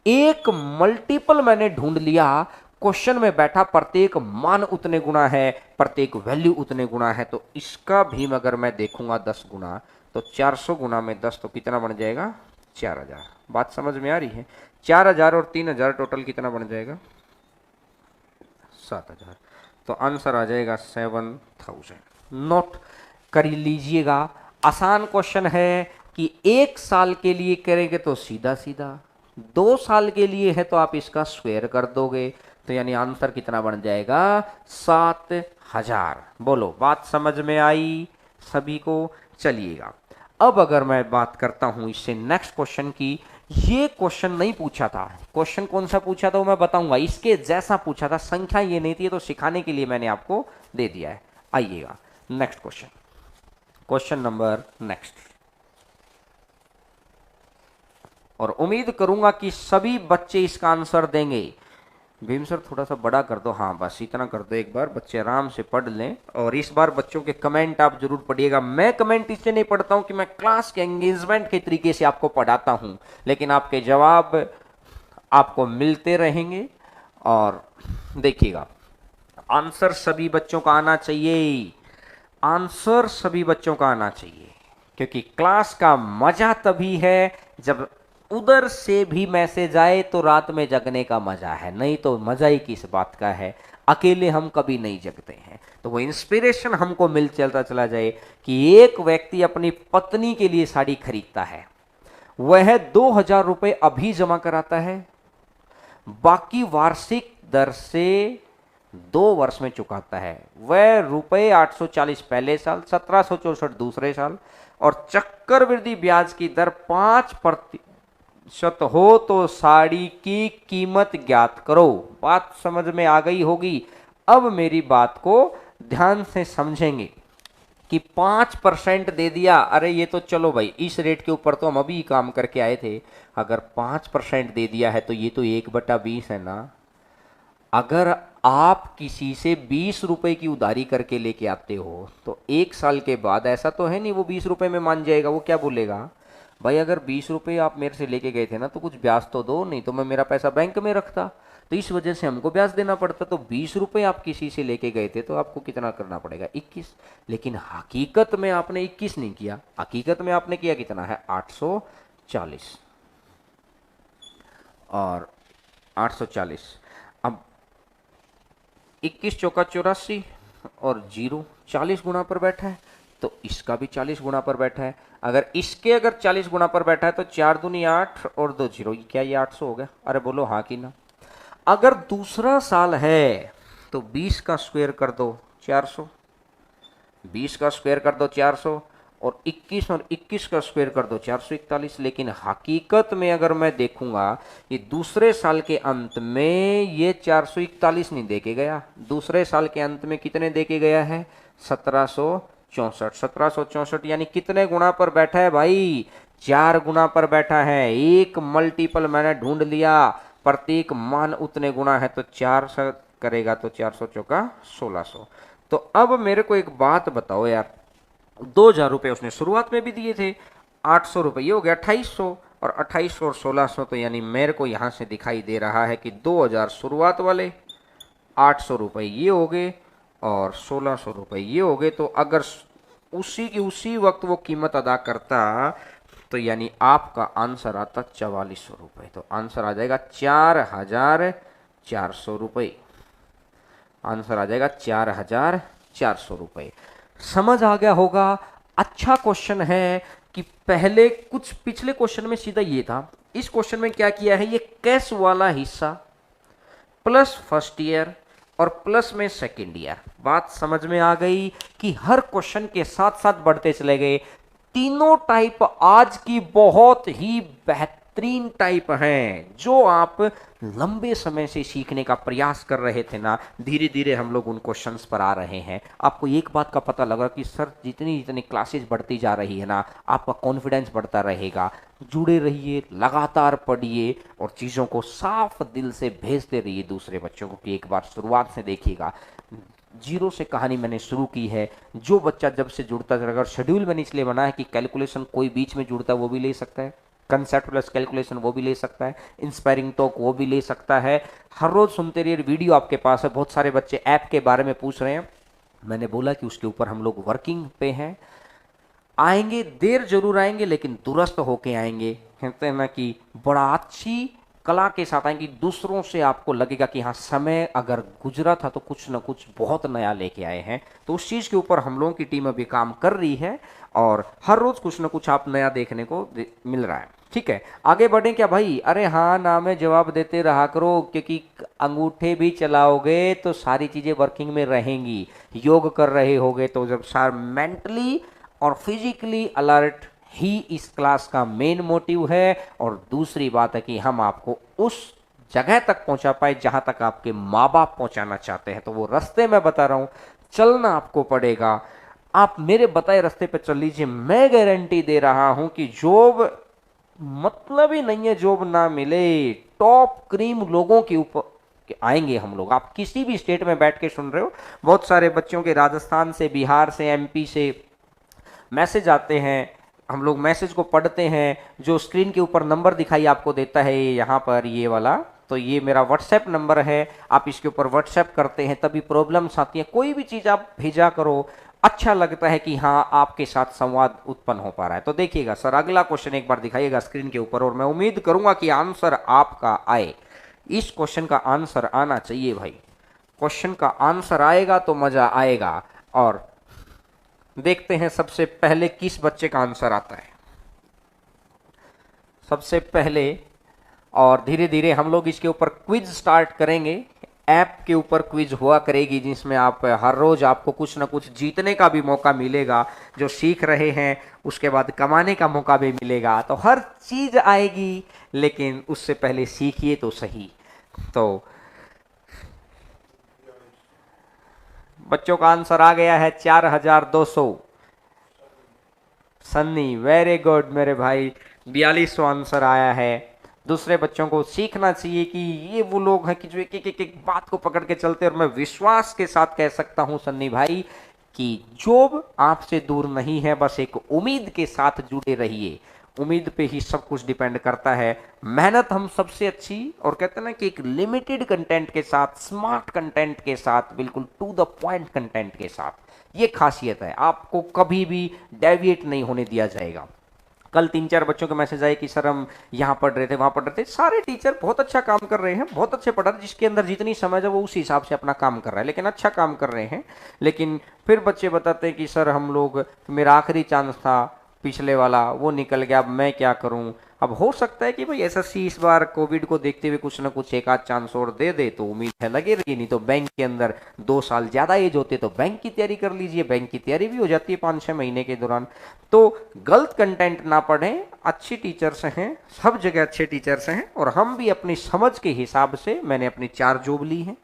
एक मल्टीपल मैंने ढूंढ लिया, क्वेश्चन में बैठा प्रत्येक मान उतने गुना है, प्रत्येक वैल्यू उतने गुना है। तो इसका भी अगर मैं देखूंगा 10 गुना तो 400 गुना में 10 तो कितना बन जाएगा 4000। बात समझ में आ रही है। 4000 और 3000 टोटल कितना बन जाएगा 7000। तो आंसर आ जाएगा 7000। नोट कर लीजिएगा, आसान क्वेश्चन है कि 1 साल के लिए करेंगे तो सीधा सीधा, 2 साल के लिए है तो आप इसका स्क्वायर कर दोगे। तो यानी आंसर कितना बन जाएगा 7000। बोलो बात समझ में आई सभी को। चलिएगा अब अगर मैं बात करता हूं इससे नेक्स्ट क्वेश्चन की। ये क्वेश्चन नहीं पूछा था, क्वेश्चन कौन सा पूछा था वो मैं बताऊंगा, इसके जैसा पूछा था, संख्या ये नहीं थी, तो सिखाने के लिए मैंने आपको दे दिया है। आइएगा next question, question number next. और उम्मीद करूंगा कि सभी बच्चे इसका आंसर देंगे। भीम सर थोड़ा सा बड़ा कर दो, हाँ बस इतना कर दो, एक बार बच्चे आराम से पढ़ लें। और इस बार बच्चों के कमेंट आप जरूर पढ़िएगा। मैं कमेंट इसलिए नहीं पढ़ता हूं कि मैं क्लास के एंगेजमेंट के तरीके से आपको पढ़ाता हूं, लेकिन आपके जवाब आपको मिलते रहेंगे। और देखिएगा आंसर सभी बच्चों का आना चाहिए, आंसर सभी बच्चों का आना चाहिए, क्योंकि क्लास का मजा तभी है जब उधर से भी मैसेज आए तो रात में जगने का मजा है, नहीं तो मजा ही किस बात का है। अकेले हम कभी नहीं जगते हैं। तो वो इंस्पिरेशन हमको मिल चलता चला जाए कि एक व्यक्ति अपनी पत्नी के लिए साड़ी खरीदता है, वह 2000 रुपए अभी जमा कराता है, बाकी वार्षिक दर से 2 वर्ष में चुकाता है। वह रुपए 840 पहले साल, 1764 दूसरे साल, और चक्रवृद्धि ब्याज की दर 5% हो तो साड़ी की कीमत ज्ञात करो। बात समझ में आ गई होगी। अब मेरी बात को ध्यान से समझेंगे कि 5% दे दिया, अरे ये तो चलो भाई इस रेट के ऊपर तो हम अभी काम करके आए थे। अगर 5% दे दिया है तो ये तो 1/20 है ना। अगर आप किसी से 20 रुपए की उधारी करके लेके आते हो तो 1 साल के बाद ऐसा तो है नहीं वो 20 रुपए में मान जाएगा। वो क्या बोलेगा, भाई अगर 20 रुपए आप मेरे से लेके गए थे ना तो कुछ ब्याज तो दो, नहीं तो मैं मेरा पैसा बैंक में रखता। तो इस वजह से हमको ब्याज देना पड़ता। तो 20 रुपए आप किसी से लेके गए थे तो आपको कितना करना पड़ेगा, 21। लेकिन हकीकत में आपने 21 नहीं किया, हकीकत में आपने किया कितना है, 840 और 840। अब 21 चौका 84 और 0 40 गुना पर बैठा है, तो इसका भी 40 गुना पर बैठा है। अगर 40 गुना पर बैठा है तो 4 दूनी 8 और 2 0, क्या ये 800 हो गया? अरे बोलो हाँ कि ना। अगर दूसरा साल है तो 20 का स्क्वायर कर दो 400, 20 का स्क्वायर कर दो 400 और 21 का स्क्वायर कर दो 441। लेकिन हकीकत में अगर मैं देखूंगा ये दूसरे साल के अंत में ये 441 नहीं देके गया, दूसरे साल के अंत में कितने देके गया है, 1764। 1764 यानी कितने गुना पर बैठा है भाई, 4 गुना पर बैठा है। एक मल्टीपल मैंने ढूंढ लिया, प्रत्येक मान उतने गुना है, तो 4 से करेगा तो 400 चौका 1600। तो अब मेरे को एक बात बताओ यार, 2000 रुपए उसने शुरुआत में भी दिए थे, 800 रुपये ये हो गया 2800, और 2800 और 1600, तो यानी मेरे को यहां से दिखाई दे रहा है कि 2000 शुरुआत वाले, 800 रुपये ये हो गए और 1600 रुपये ये हो गए। तो अगर उसी वक्त वो कीमत अदा करता तो यानी आपका आंसर आता 4400 रुपये। तो आंसर आ जाएगा 4400 रुपये, आंसर आ जाएगा 4400 रुपये। समझ आ गया होगा। अच्छा क्वेश्चन है कि पहले कुछ पिछले क्वेश्चन में सीधा ये था, इस क्वेश्चन में क्या किया है, ये कैश वाला हिस्सा प्लस फर्स्ट ईयर और प्लस में सेकेंड ईयर। बात समझ में आ गई कि हर क्वेश्चन के साथ साथ बढ़ते चले गए। तीनों टाइप आज की बहुत ही बेहतरीन टाइप हैं, जो आप लंबे समय से सीखने का प्रयास कर रहे थे ना, धीरे धीरे हम लोग उन क्वेश्चंस पर आ रहे हैं। आपको एक बात का पता लगा कि सर जितनी जितनी क्लासेस बढ़ती जा रही है ना, आपका कॉन्फिडेंस बढ़ता रहेगा। जुड़े रहिए, लगातार पढ़िए और चीज़ों को साफ दिल से भेजते रहिए दूसरे बच्चों को कि एक बार शुरुआत से देखिएगा। जीरो से कहानी मैंने शुरू की है। जो बच्चा जब से जुड़ता है, अगर शेड्यूल मैंने इसलिए बना है कि कैलकुलेशन कोई बीच में जुड़ता है वो भी ले सकता है, कंसेप्ट प्लस कैलकुलेशन वो भी ले सकता है, इंस्पायरिंग टॉक वो भी ले सकता है। हर रोज सुनते रहिए, वीडियो आपके पास है। बहुत सारे बच्चे ऐप के बारे में पूछ रहे हैं, मैंने बोला कि उसके ऊपर हम लोग वर्किंग पे हैं। आएंगे, देर जरूर आएंगे लेकिन दुरुस्त होके आएंगे। कहते हैं ना कि बड़ा अच्छी कला के साथ आएंगे, दूसरों से आपको लगेगा कि हाँ समय अगर गुजरा था तो कुछ ना कुछ बहुत नया लेके आए हैं। तो उस चीज़ के ऊपर हम लोगों की टीम अभी काम कर रही है और हर रोज कुछ ना कुछ आप नया देखने को मिल रहा है। ठीक है, आगे बढ़ें क्या भाई? अरे हाँ ना में जवाब देते रहा करो, क्योंकि अंगूठे भी चलाओगे तो सारी चीज़ें वर्किंग में रहेंगी। योग कर रहे होगे तो जब सार मेंटली और फिजिकली अलर्ट ही इस क्लास का मेन मोटिव है। और दूसरी बात है कि हम आपको उस जगह तक पहुंचा पाए जहां तक आपके माँ बाप पहुंचाना चाहते हैं। तो वो रास्ते मैं बता रहा हूं, चलना आपको पड़ेगा। आप मेरे बताए रास्ते पे चल लीजिए, मैं गारंटी दे रहा हूं कि जॉब मतलब ही नहीं है, जॉब ना मिले। टॉप क्रीम लोगों के ऊपर आएंगे हम लोग। आप किसी भी स्टेट में बैठ के सुन रहे हो, बहुत सारे बच्चों के राजस्थान से, बिहार से, एमपी से मैसेज आते हैं, हम लोग मैसेज को पढ़ते हैं। जो स्क्रीन के ऊपर नंबर दिखाई आपको देता है यहाँ पर, ये वाला, तो ये मेरा व्हाट्सएप नंबर है। आप इसके ऊपर व्हाट्सएप करते हैं तभी प्रॉब्लम्स आती हैं। कोई भी चीज़ आप भेजा करो, अच्छा लगता है कि हाँ आपके साथ संवाद उत्पन्न हो पा रहा है। तो देखिएगा सर, अगला क्वेश्चन एक बार दिखाइएगा स्क्रीन के ऊपर और मैं उम्मीद करूंगा कि आंसर आपका आए। इस क्वेश्चन का आंसर आना चाहिए भाई। क्वेश्चन का आंसर आएगा तो मजा आएगा। और देखते हैं सबसे पहले किस बच्चे का आंसर आता है सबसे पहले। और धीरे धीरे हम लोग इसके ऊपर क्विज स्टार्ट करेंगे। ऐप के ऊपर क्विज हुआ करेगी जिसमें आप हर रोज आपको कुछ ना कुछ जीतने का भी मौका मिलेगा। जो सीख रहे हैं उसके बाद कमाने का मौका भी मिलेगा। तो हर चीज आएगी, लेकिन उससे पहले सीखिए तो सही। तो बच्चों का आंसर आ गया है 4200। सन्नी वेरी गुड मेरे भाई, 4200 आंसर आया है। दूसरे बच्चों को सीखना चाहिए कि ये वो लोग हैं कि जो एक एक एक बात को पकड़ के चलते। और मैं विश्वास के साथ कह सकता हूं सन्नी भाई कि जॉब आपसे दूर नहीं है, बस एक उम्मीद के साथ जुड़े रहिए। उम्मीद पे ही सब कुछ डिपेंड करता है। मेहनत हम सबसे अच्छी, और कहते हैं ना कि एक लिमिटेड कंटेंट के साथ, स्मार्ट कंटेंट के साथ, बिल्कुल टू द पॉइंट कंटेंट के साथ, ये खासियत है। आपको कभी भी डेविएट नहीं होने दिया जाएगा। कल 3-4 बच्चों के मैसेज आए कि सर हम यहाँ पढ़ रहे थे, वहाँ पढ़ रहे थे, सारे टीचर बहुत अच्छा काम कर रहे हैं, बहुत अच्छे पढ़ा रहे, जिसके अंदर जितनी समझ है वो उसी हिसाब से अपना काम कर रहा है, लेकिन अच्छा काम कर रहे हैं। लेकिन फिर बच्चे बताते हैं कि सर हम लोग, मेरा आखिरी चांस था पिछले वाला, वो निकल गया, अब मैं क्या करूं। अब हो सकता है कि भाई एसएससी इस बार कोविड को देखते हुए कुछ ना कुछ एक आध चांस और दे दे, तो उम्मीद है लगे रही। नहीं तो बैंक के अंदर 2 साल ज़्यादा एज होते तो बैंक की तैयारी कर लीजिए, बैंक की तैयारी भी हो जाती है 5-6 महीने के दौरान। तो गलत कंटेंट ना पढ़ें, अच्छी टीचर्स हैं, सब जगह अच्छे टीचर्स हैं, और हम भी अपनी समझ के हिसाब से, मैंने अपनी 4 जॉब ली हैं,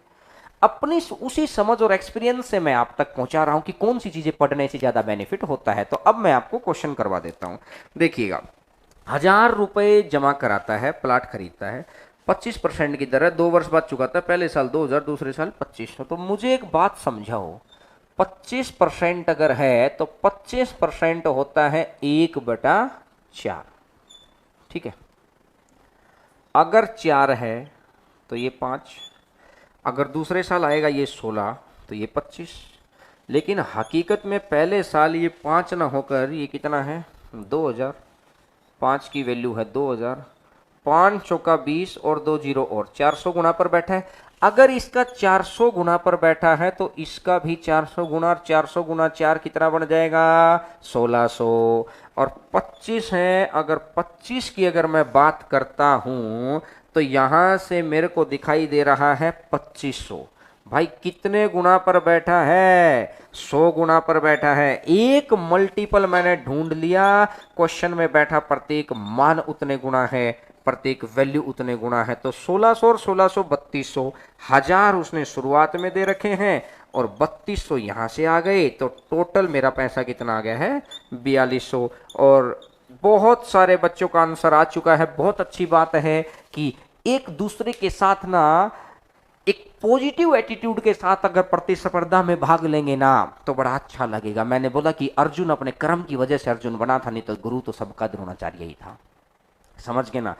अपनी उसी समझ और एक्सपीरियंस से मैं आप तक पहुंचा रहा हूं कि कौन सी चीजें पढ़ने से ज्यादा बेनिफिट होता है। तो अब मैं आपको क्वेश्चन करवा देता हूं। देखिएगा, 1000 रुपए जमा कराता है, प्लाट खरीदता है, 25% की दर है, 2 वर्ष बाद चुकाता है, पहले साल 2000, दूसरे साल 2500। तो मुझे एक बात समझाओ, 25% अगर है तो 25% होता है 1/4, ठीक है। अगर 4 है तो ये 5, अगर दूसरे साल आएगा ये 16, तो ये 25। लेकिन हकीकत में पहले साल ये 5 ना होकर ये कितना है, 2000। 5 की वैल्यू है 2000, 5 चौका 20 और 2 जीरो और 400 गुना पर बैठा है। अगर इसका 400 गुना पर बैठा है तो इसका भी 400 गुना, और 400 गुना 4 कितना बन जाएगा, 1600। और 25 है, अगर 25 की अगर मैं बात करता हूं तो यहां से मेरे को दिखाई दे रहा है 2500। भाई कितने गुना पर बैठा है, 100 गुना पर बैठा है। एक मल्टीपल मैंने ढूंढ लिया, क्वेश्चन में बैठा प्रत्येक मान उतने गुना है, प्रत्येक वैल्यू उतने गुना है। तो 1600 और 1600 3200, 1000 उसने शुरुआत में दे रखे हैं और 3200 यहां से आ गए, तो टोटल मेरा पैसा कितना आ गया है, 4200। और बहुत सारे बच्चों का आंसर आ चुका है। बहुत अच्छी बात है कि एक दूसरे के साथ ना, एक पॉजिटिव एटीट्यूड के साथ अगर प्रतिस्पर्धा में भाग लेंगे ना तो बड़ा अच्छा लगेगा। मैंने बोला कि अर्जुन अपने कर्म की वजह से अर्जुन बना था, नहीं तो गुरु तो सबका द्रोणाचार्य ही था। समझ गए ना,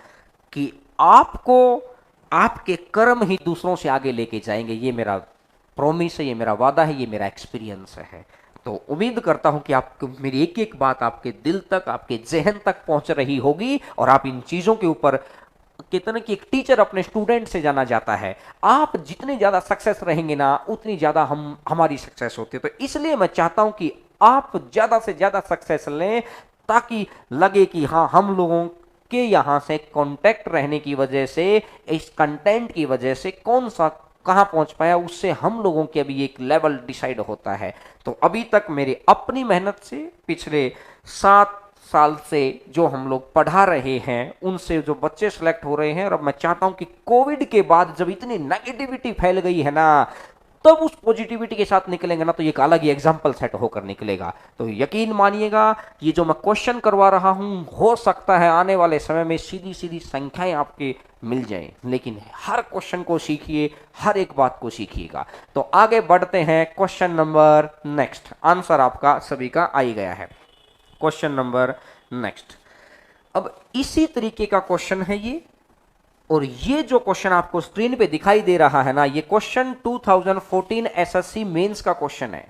कि आपको आपके कर्म ही दूसरों से आगे लेके जाएंगे। ये मेरा प्रॉमिस है, ये मेरा वादा है, ये मेरा एक्सपीरियंस है। तो उम्मीद करता हूं कि आपको मेरी एक एक बात आपके दिल तक, आपके जहन तक पहुंच रही होगी, और आप इन चीजों के ऊपर, कितने कि एक टीचर अपने स्टूडेंट से जाना जाता है, आप जितने ज्यादा सक्सेस रहेंगे ना उतनी ज्यादा हमारी सक्सेस होती है। तो इसलिए मैं चाहता हूं कि आप ज्यादा से ज्यादा सक्सेस लें, ताकि लगे कि हाँ, हम लोगों के यहां से कांटेक्ट रहने की वजह से, इस कंटेंट की वजह से कौन सा कहां पहुंच पाया, उससे हम लोगों के अभी एक लेवल डिसाइड होता है। तो अभी तक मेरे अपनी मेहनत से, पिछले 7 साल से जो हम लोग पढ़ा रहे हैं, उनसे जो बच्चे सेलेक्ट हो रहे हैं, और अब मैं चाहता हूं कि कोविड के बाद जब इतनी नेगेटिविटी फैल गई है ना, तब उस पॉजिटिविटी के साथ निकलेंगे ना तो एक अलग ही एग्जाम्पल सेट होकर निकलेगा। तो यकीन मानिएगा, ये जो मैं क्वेश्चन करवा रहा हूं, हो सकता है आने वाले समय में सीधी सीधी संख्याएं आपके मिल जाएं, लेकिन हर क्वेश्चन को सीखिए, हर एक बात को सीखिएगा। तो आगे बढ़ते हैं, क्वेश्चन नंबर नेक्स्ट। आंसर आपका सभी का आ ही गया है। क्वेश्चन नंबर नेक्स्ट, अब इसी तरीके का क्वेश्चन है ये, और ये जो क्वेश्चन आपको स्क्रीन पे दिखाई दे रहा है ना, ये क्वेश्चन 2014 एसएससी मेंस का क्वेश्चन है।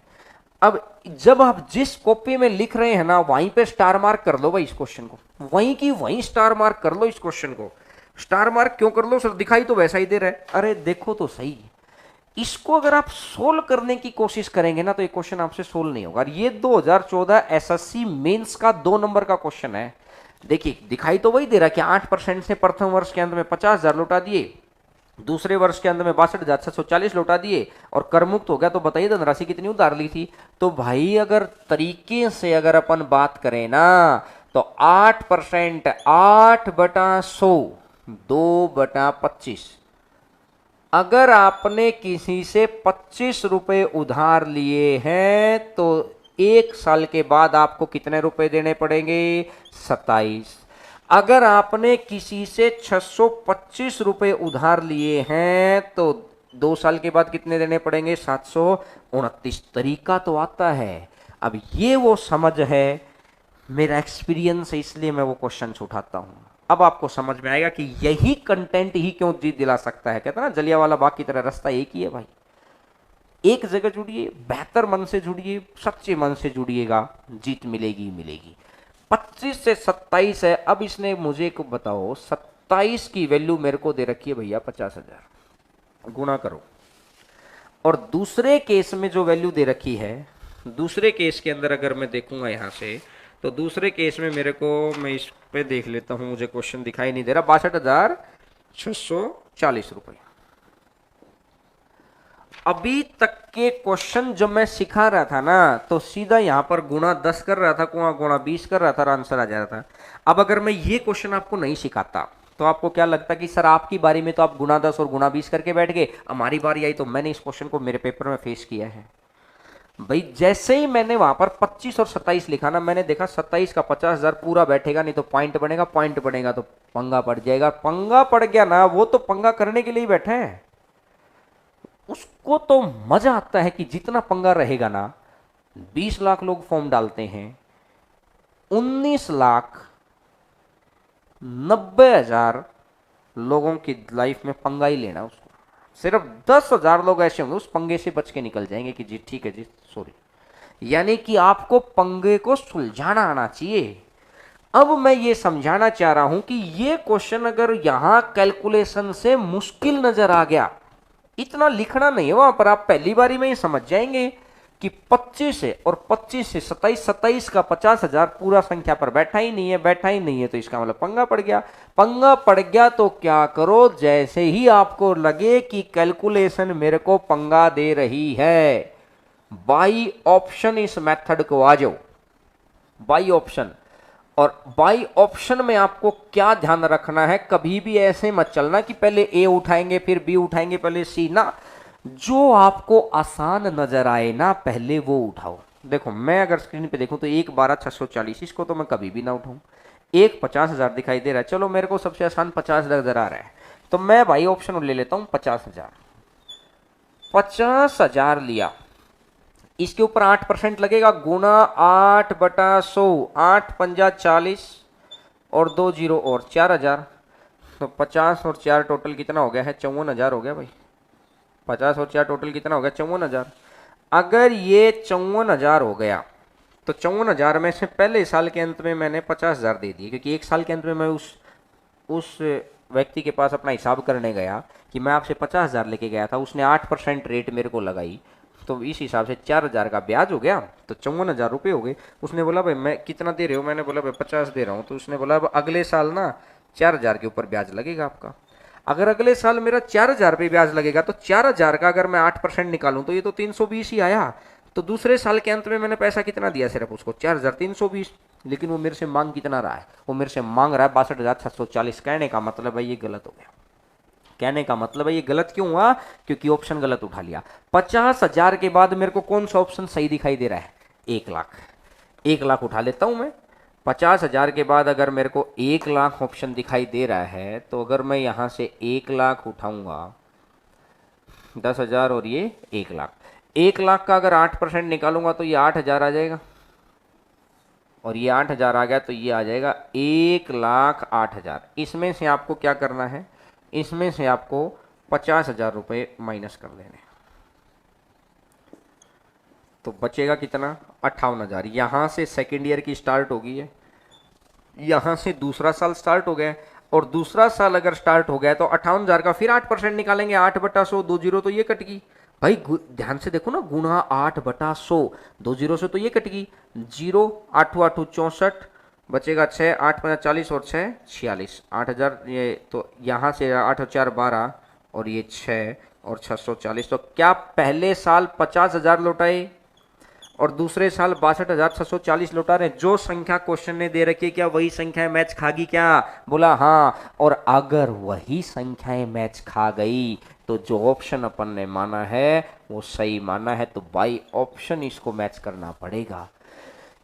अब जब आप जिस कॉपी में लिख रहे हैं ना, वहीं पे स्टार मार्क कर लो भाई इस क्वेश्चन को, वहीं की वहीं स्टार मार्क कर लो इस क्वेश्चन को। स्टार मार्क क्यों कर लो सर, दिखाई तो वैसा ही दे रहा है। अरे देखो तो सही, इसको अगर आप सोल्व करने की कोशिश करेंगे ना तो ये क्वेश्चन आपसे सोल्व नहीं होगा। ये 2014 एसएससी मेंस का 2 नंबर का क्वेश्चन है। देखिए दिखाई तो वही दे रहा है कि 8% से प्रथम वर्ष के अंत में 50,000 लौटा दिए, दूसरे वर्ष के अंत में 62,740 लौटा दिए, और कर मुक्त हो गया। तो बताइए धनराशि कितनी उधार ली थी। तो भाई अगर तरीके से अगर अपन बात करें ना तो 8%, 8/100, 2/25। अगर आपने किसी से 25 रुपए उधार लिए हैं तो 1 साल के बाद आपको कितने रुपए देने पड़ेंगे, 27। अगर आपने किसी से 625 रुपए उधार लिए हैं तो 2 साल के बाद कितने देने पड़ेंगे, 729। तरीका तो आता है। अब ये वो समझ है मेरा एक्सपीरियंस है इसलिए मैं वो क्वेश्चन उठाता हूँ। अब आपको समझ में आएगा कि यही कंटेंट ही क्यों जीत दिला सकता है। कहता ना जलियांवाला बाग की तरह, रास्ता एक ही है भाई। एक जगह जुड़िए, बेहतर मन से जुड़िए, सच्चे मन से जुड़िएगा, जीत मिलेगी मिलेगी। 25 से 27 है। अब इसने मुझे को बताओ, 27 की वैल्यू मेरे को दे रखी है भैया 50,000, गुणा करो। और दूसरे केस में जो वैल्यू दे रखी है, दूसरे केस के अंदर अगर मैं देखूंगा यहां से, तो दूसरे केस में मेरे को, मैं इस पे देख लेता हूं, मुझे क्वेश्चन दिखाई नहीं दे रहा, 62,640 रुपए। अभी तक के क्वेश्चन जब मैं सिखा रहा था ना, तो सीधा यहां पर गुणा 10 कर रहा था, गुणा 20 कर रहा था और आंसर आ जा रहा था। अब अगर मैं ये क्वेश्चन आपको नहीं सिखाता तो आपको क्या लगता कि सर आपकी बारी में तो आप गुणा 10 और गुणा 20 करके बैठ गए, हमारी बारी आई तो मैंने इस क्वेश्चन को मेरे पेपर में फेस किया है। भाई जैसे ही मैंने वहां पर 25 और 27 लिखा ना, मैंने देखा 27 का 50,000 पूरा बैठेगा नहीं तो पॉइंट बनेगा, पॉइंट बनेगा तो पंगा पड़ जाएगा। पंगा पड़ गया ना, वो तो पंगा करने के लिए ही बैठे हैं। उसको तो मजा आता है कि जितना पंगा रहेगा ना, 20 लाख लोग फॉर्म डालते हैं, 19,90,000 लोगों की लाइफ में पंगा ही लेना उसको। सिर्फ 10,000 लोग ऐसे होंगे उस पंगे से बच के निकल जाएंगे कि जी ठीक है जी सॉरी। यानी कि आपको पंगे को सुलझाना आना चाहिए। अब मैं ये समझाना चाह रहा हूं कि ये क्वेश्चन अगर यहां कैलकुलेशन से मुश्किल नजर आ गया, इतना लिखना नहीं है वहां पर, आप पहली बारी में ही समझ जाएंगे कि 25 है और 25 से 27, 27 का 50,000 पूरा संख्या पर बैठा ही नहीं है, बैठा ही नहीं है, तो इसका मतलब पंगा पड़ गया। पंगा पड़ गया तो क्या करो, जैसे ही आपको लगे कि कैलकुलेशन मेरे को पंगा दे रही है, बाई ऑप्शन इस मेथड को आ जाओ, बाई ऑप्शन। और बाई ऑप्शन में आपको क्या ध्यान रखना है, कभी भी ऐसे मत चलना कि पहले ए उठाएंगे फिर बी उठाएंगे पहले सी ना। जो आपको आसान नजर आए ना पहले वो उठाओ। देखो मैं अगर स्क्रीन पे देखूं तो 1,12,640, इसको तो मैं कभी भी ना उठाऊं। एक 50,000 दिखाई दे रहा है, चलो मेरे को सबसे आसान 50 नजर आ रहा है, तो मैं भाई ऑप्शन ले लेता हूं 50,000। 50,000 लिया, इसके ऊपर 8% लगेगा, गुना 8/100, 8×5 = 40 और 2 0 और 4,000, तो 50 और 4 टोटल कितना हो गया है, 54,000 हो गया भाई। 50 और 4 टोटल कितना हो गया, 54,000। अगर ये 54,000 हो गया तो 54,000 में से पहले साल के अंत में मैंने 50,000 दे दिए, क्योंकि एक साल के अंत में मैं उस व्यक्ति के पास अपना हिसाब करने गया कि मैं आपसे 50,000 लेके गया था, उसने 8% रेट मेरे को लगाई, तो इस हिसाब से 4,000 का ब्याज हो गया, तो 54,000 रुपये हो गए। उसने बोला भाई मैं कितना दे रहे हो, मैंने बोला भाई 50 दे रहा हूँ, तो उसने बोला अब अगले साल ना 4,000 के ऊपर ब्याज लगेगा आपका। अगर अगले साल मेरा 4,000 पे ब्याज लगेगा तो 4,000 का अगर मैं 8% निकालूं तो ये तो 320 ही आया। तो दूसरे साल के अंत में मैंने पैसा कितना दिया, सिर्फ उसको 4,320, लेकिन वो मेरे से मांग कितना रहा है, वो मेरे से मांग रहा है 62,640। कहने का मतलब है ये गलत हो गया। कहने का मतलब है ये गलत क्यों हुआ, क्योंकि ऑप्शन गलत उठा लिया। 50,000 के बाद मेरे को कौन सा ऑप्शन सही दिखाई दे रहा है, 1 लाख। 1 लाख उठा लेता हूं मैं। 50,000 के बाद अगर मेरे को 1 लाख ऑप्शन दिखाई दे रहा है, तो अगर मैं यहां से 1 लाख उठाऊंगा, 10,000 और ये 1 लाख, 1 लाख का अगर 8% निकालूंगा तो ये 8,000 आ जाएगा, और ये 8,000 आ गया तो ये आ जाएगा 1,08,000। इसमें से आपको क्या करना है, इसमें से आपको 50,000 रुपये माइनस कर देने, तो बचेगा कितना, 58,000। यहां से सेकेंड ईयर की स्टार्ट होगी है, यहां से दूसरा साल स्टार्ट हो गया, और दूसरा साल अगर स्टार्ट हो गया तो 58,000 का फिर 8% निकालेंगे, 8/100, 2 0 तो ये कट गई भाई। ध्यान से देखो ना, गुना 8/100, 2 0 से तो ये कट गई, 0 8 8 64, बचेगा 6, 8×5 = 40 और 6 46, 8,000। ये तो यहाँ से 8 और 4 12 और ये 6 और 640, तो क्या पहले साल 50,000 लौटाए और दूसरे साल 62,640 लौटा रहे। जो संख्या क्वेश्चन ने दे रखी है क्या वही संख्याएं मैच खागी क्या, बोला हाँ। और अगर वही संख्याएं मैच खा गई तो जो ऑप्शन अपन ने माना है वो सही माना है, तो बाई ऑप्शन इसको मैच करना पड़ेगा।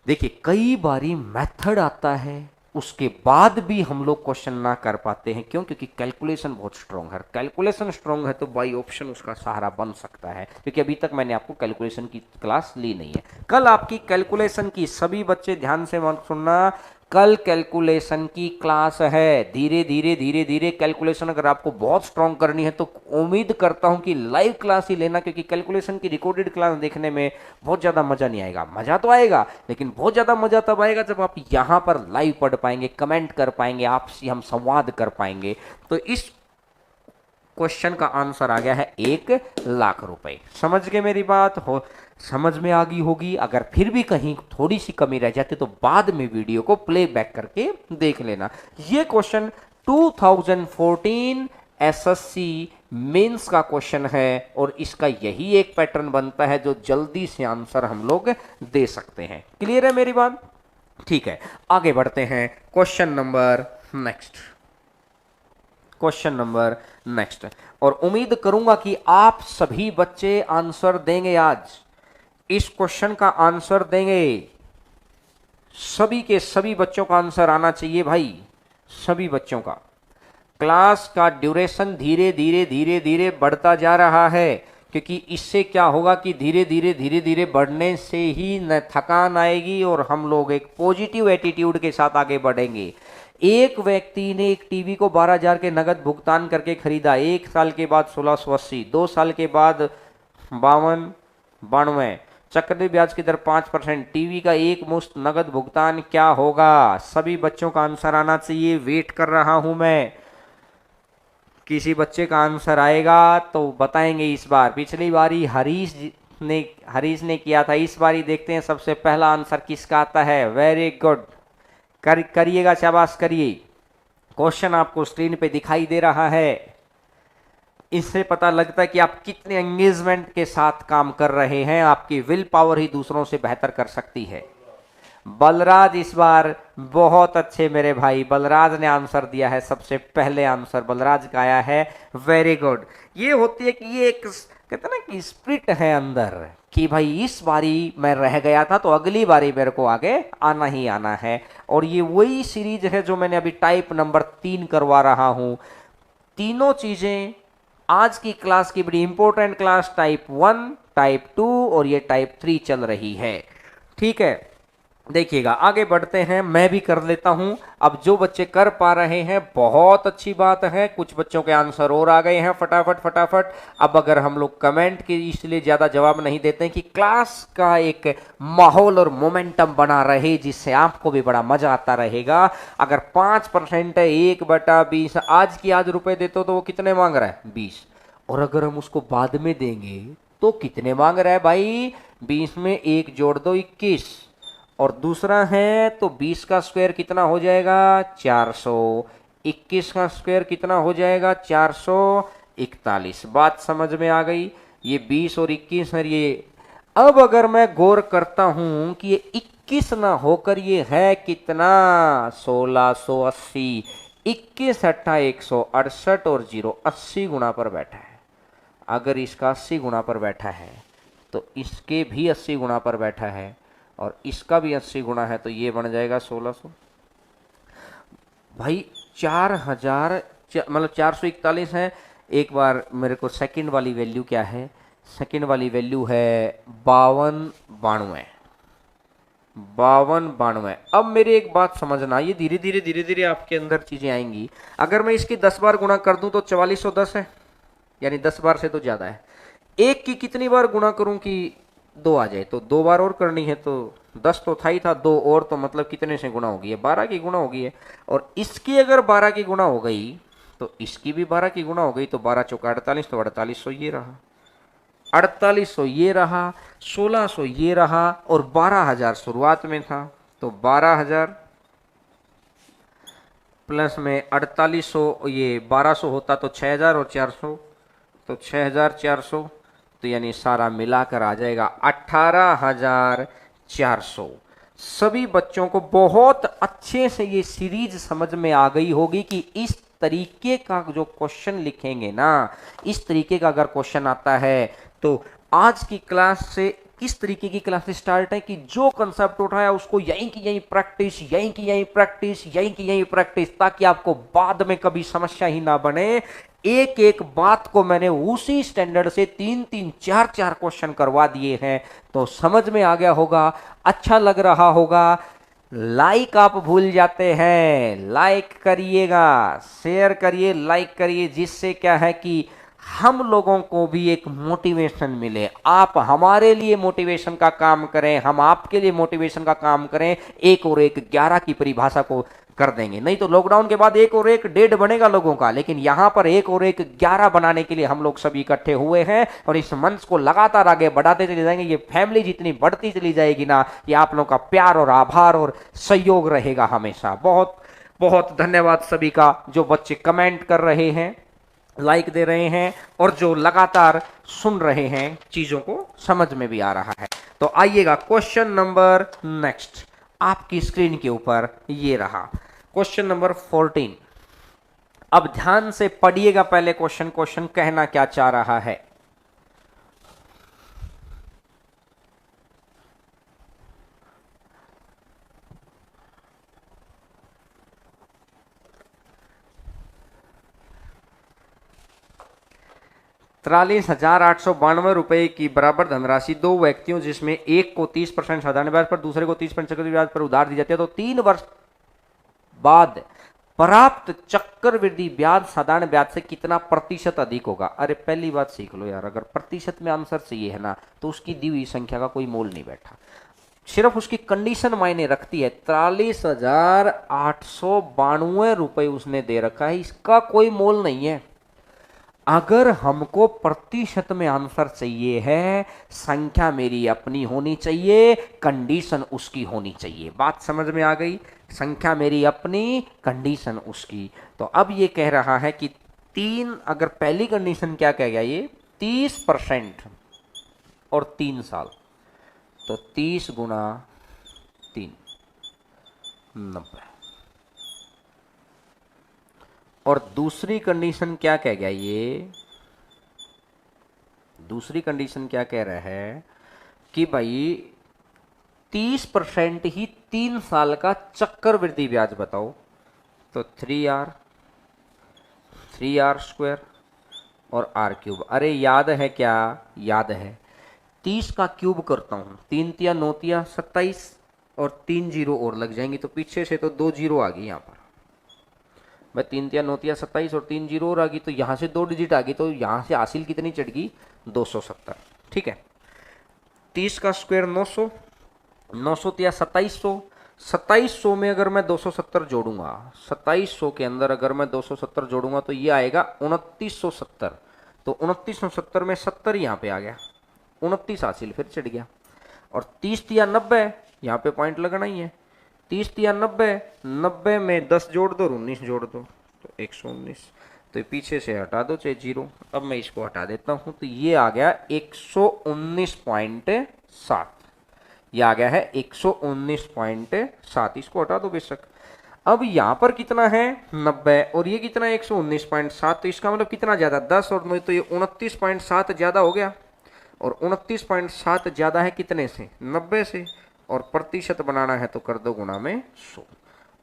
देखिए कई बारी मेथड आता है, उसके बाद भी हम लोग क्वेश्चन ना कर पाते हैं। क्यों? क्योंकि कैलकुलेशन बहुत स्ट्रांग है। कैलकुलेशन स्ट्रांग है तो बाई ऑप्शन उसका सहारा बन सकता है, क्योंकि अभी तक मैंने आपको कैलकुलेशन की क्लास ली नहीं है। कल आपकी कैलकुलेशन की, सभी बच्चे ध्यान से मत सुनना, कल कैलकुलेशन की क्लास है। धीरे धीरे धीरे धीरे कैलकुलेशन अगर आपको बहुत स्ट्रांग करनी है तो उम्मीद करता हूं कि लाइव क्लास ही लेना, क्योंकि कैलकुलेशन की रिकॉर्डेड क्लास देखने में बहुत ज़्यादा मज़ा नहीं आएगा। मज़ा तो आएगा, लेकिन बहुत ज़्यादा मज़ा तब आएगा जब आप यहाँ पर लाइव पढ़ पाएंगे, कमेंट कर पाएंगे, आपसे हम संवाद कर पाएंगे। तो इस क्वेश्चन का आंसर आ गया है 1,00,000 रुपए। समझ गए मेरी बात? हो समझ में आ गई होगी। अगर फिर भी कहीं थोड़ी सी कमी रह जाती तो बाद में वीडियो को प्ले बैक करके देख लेना। ये क्वेश्चन 2014 एसएससी मेंस का क्वेश्चन है और इसका यही एक पैटर्न बनता है जो जल्दी से आंसर हम लोग दे सकते हैं। क्लियर है मेरी बात? ठीक है, आगे बढ़ते हैं। क्वेश्चन नंबर नेक्स्ट, और उम्मीद करूंगा कि आप सभी बच्चे आंसर देंगे। आज इस क्वेश्चन का आंसर देंगे। सभी के सभी बच्चों का आंसर आना चाहिए भाई, सभी बच्चों का। क्लास का ड्यूरेशन धीरे धीरे बढ़ता जा रहा है, क्योंकि इससे क्या होगा कि धीरे धीरे बढ़ने से ही न थकान आएगी और हम लोग एक पॉजिटिव एटीट्यूड के साथ आगे बढ़ेंगे। एक व्यक्ति ने एक टीवी को 12,000 के नगद भुगतान करके खरीदा। 1 साल के बाद 1680, 2 साल के बाद 52, चक्रवृद्धि ब्याज की दर 5%, टीवी का एक मुश्त नगद भुगतान क्या होगा? सभी बच्चों का आंसर आना चाहिए। वेट कर रहा हूं मैं, किसी बच्चे का आंसर आएगा तो बताएंगे। इस बार पिछली बारी हरीश ने किया था, इस बारी देखते हैं सबसे पहला आंसर किसका आता है। वेरी गुड, करिएगा, शाबाश करिए। क्वेश्चन आपको स्क्रीन पे दिखाई दे रहा है, इससे पता लगता है कि आप कितने एंगेजमेंट के साथ काम कर रहे हैं। आपकी विल पावर ही दूसरों से बेहतर कर सकती है। बलराज इस बार बहुत अच्छे मेरे भाई, बलराज ने आंसर दिया है। सबसे पहले आंसर बलराज का आया है। Very good. ये होती है कि ये एक कहते हैं ना कि स्पिरिट है अंदर कि भाई इस बारी मैं रह गया था तो अगली बारी मेरे को आगे आना ही आना है। और ये वही सीरीज है जो मैंने अभी टाइप नंबर 3 करवा रहा हूं। तीनों चीजें आज की क्लास की बड़ी इंपॉर्टेंट क्लास टाइप 1, टाइप 2 और ये टाइप 3 चल रही है। ठीक है, देखिएगा आगे बढ़ते हैं। मैं भी कर लेता हूं। अब जो बच्चे कर पा रहे हैं बहुत अच्छी बात है। कुछ बच्चों के आंसर और आ गए हैं फटाफट। अब अगर हम लोग कमेंट के इसलिए ज्यादा जवाब नहीं देते हैं कि क्लास का एक माहौल और मोमेंटम बना रहे, जिससे आपको भी बड़ा मजा आता रहेगा। अगर 5% है 1/20, आज की आज रुपए देते हो तो वो कितने मांग रहा है? 20। और अगर हम उसको बाद में देंगे तो कितने मांग रहा है भाई? 20 में 1 जोड़ दो 21, और दूसरा है तो 20 का स्क्वायर कितना हो जाएगा? 400। 21 का स्क्वायर कितना हो जाएगा? 441। बात समझ में आ गई? ये 20 और 21 है ये। अब अगर मैं गौर करता हूं कि ये 21 ना होकर ये है कितना? 1680। 21 अट्ठा 168 और 0 80 गुणा पर बैठा है। अगर इसका 80 गुणा पर बैठा है तो इसके भी 80 गुणा पर बैठा है, और इसका भी 80 गुणा है, तो ये बन जाएगा 1600। भाई 4000 मतलब 441 है। एक बार मेरे को सेकंड वाली वैल्यू क्या है? सेकंड वाली वैल्यू है 5292। अब मेरी एक बात समझना, ये धीरे धीरे आपके अंदर चीजें आएंगी। अगर मैं इसकी 10 बार गुणा कर दूं तो 4410 है, यानी 10 बार से तो ज्यादा है। एक की कितनी बार गुणा करूं कि 2 आ जाए? तो 2 बार और करनी है, तो 10 तो था ही था, 2 और तो मतलब कितने से गुणा होगी है? 12 की गुणा होगी है। और इसकी अगर 12 की गुणा हो गई तो इसकी भी 12 की गुणा हो गई, तो 12 चौका 48, तो 4800 ये रहा, 4800 ये रहा, 1600 ये रहा, और 12,000 शुरुआत में था। तो 12,000 प्लस में 4800, ये 1200 होता तो 6,000 और 400, तो 6,400, तो यानी सारा मिलाकर आ जाएगा 18,400। सभी बच्चों को बहुत अच्छे से ये सीरीज समझ में आ गई होगी कि इस तरीके का जो क्वेश्चन लिखेंगे ना, इस तरीके का अगर क्वेश्चन आता है तो आज की क्लास से किस तरीके की क्लास स्टार्ट है कि जो कंसेप्ट उठाया उसको यहीं की यहीं प्रैक्टिस, यहीं की यहीं प्रैक्टिस, यहीं की यहीं प्रैक्टिस, ताकि आपको बाद में कभी समस्या ही ना बने। एक एक बात को मैंने उसी स्टैंडर्ड से 3-3 4-4 क्वेश्चन करवा दिए हैं, तो समझ में आ गया होगा, अच्छा लग रहा होगा। लाइक आप भूल जाते हैं, लाइक करिएगा, शेयर करिए, लाइक करिए, जिससे क्या है कि हम लोगों को भी एक मोटिवेशन मिले। आप हमारे लिए मोटिवेशन का काम करें, हम आपके लिए मोटिवेशन का काम करें। एक और एक 11 की परिभाषा को कर देंगे। नहीं तो लॉकडाउन के बाद एक और एक 1.5 बनेगा लोगों का, लेकिन यहां पर एक और एक 11 बनाने के लिए हम लोग सभी इकट्ठे हुए हैं और इस मंच को लगातार आगे बढ़ाते चले जाएंगे। ये फैमिली जितनी बढ़ती चली जाएगी ना, ये आप लोगों का प्यार और आभार और सहयोग रहेगा हमेशा। बहुत बहुत धन्यवाद सभी का, जो बच्चे कमेंट कर रहे हैं, लाइक दे रहे हैं और जो लगातार सुन रहे हैं, चीजों को समझ में भी आ रहा है। तो आइएगा क्वेश्चन नंबर नेक्स्ट आपकी स्क्रीन के ऊपर ये रहा, क्वेश्चन नंबर 14। अब ध्यान से पढ़िएगा पहले क्वेश्चन, क्वेश्चन कहना क्या चाह रहा है। ₹43,892 की बराबर धनराशि दो व्यक्तियों, जिसमें एक को 30% साधारण ब्याज पर, दूसरे को 30% चक्रवृद्धि ब्याज पर उधार दी जाती है, तो 3 वर्ष बाद प्राप्त चक्रवृद्धि ब्याज साधारण ब्याज से कितना प्रतिशत अधिक होगा। अरे पहली बात सीख लो यार, अगर प्रतिशत में आंसर चाहिए है ना, तो उसकी दी हुई संख्या का कोई मोल नहीं बैठा, सिर्फ उसकी कंडीशन मायने रखती है। ₹43,892 उसने दे रखा है, इसका कोई मोल नहीं है। अगर हमको प्रतिशत में आंसर चाहिए है, संख्या मेरी अपनी होनी चाहिए, कंडीशन उसकी होनी चाहिए। बात समझ में आ गई? संख्या मेरी अपनी, कंडीशन उसकी। तो अब ये कह रहा है कि 3, अगर पहली कंडीशन क्या कह गया ये, 30% और 3 साल, तो 30 गुणा 3 90। और दूसरी कंडीशन क्या कह गया ये, दूसरी कंडीशन क्या कह रहा है कि भाई 30% ही 3 साल का चक्रवृद्धि ब्याज बताओ, तो 3r स्क्वायर और r क्यूब। अरे याद है क्या? याद है। 30 का क्यूब करता हूं, 3 तिया 9 तिया 27 और 3 जीरो और लग जाएंगी, तो पीछे से तो 2 जीरो आ गई यहां पर। भाई 3 तिया 9 तिया 27 और 3 जीरो और आ गई, तो यहां से 2 डिजिट आ गई, तो यहां से हासिल कितनी चढ़ गई? 270। ठीक है, 30 का स्क्वायर 900, 900 तिया 2700, 2700 में अगर मैं 270 जोड़ूंगा, 2700 के अंदर अगर मैं 270 जोड़ूंगा तो ये आएगा 2970। तो 2970 में 70 यहाँ पे आ गया, 29 हासिल फिर चढ़ गया। और 30 तिया 90, यहाँ पे पॉइंट लगना ही है। 30 तिया 90, 90 में 10 जोड़ दो और 19 जोड़ दो, तो 119। तो पीछे से हटा दो चाहे जीरो। अब मैं इसको हटा देता हूं, तो ये आ गया 119.7। ये आ गया है 119.7। इसको हटा दो बेशक। अब यहां पर कितना है? 90 और ये कितना है? 119.7। तो इसका मतलब कितना ज्यादा? 10 और 9, तो ये 29.7 ज्यादा हो गया। और 29.7 ज्यादा है कितने से? 90 से। और प्रतिशत बनाना है तो कर दो गुणा में 100।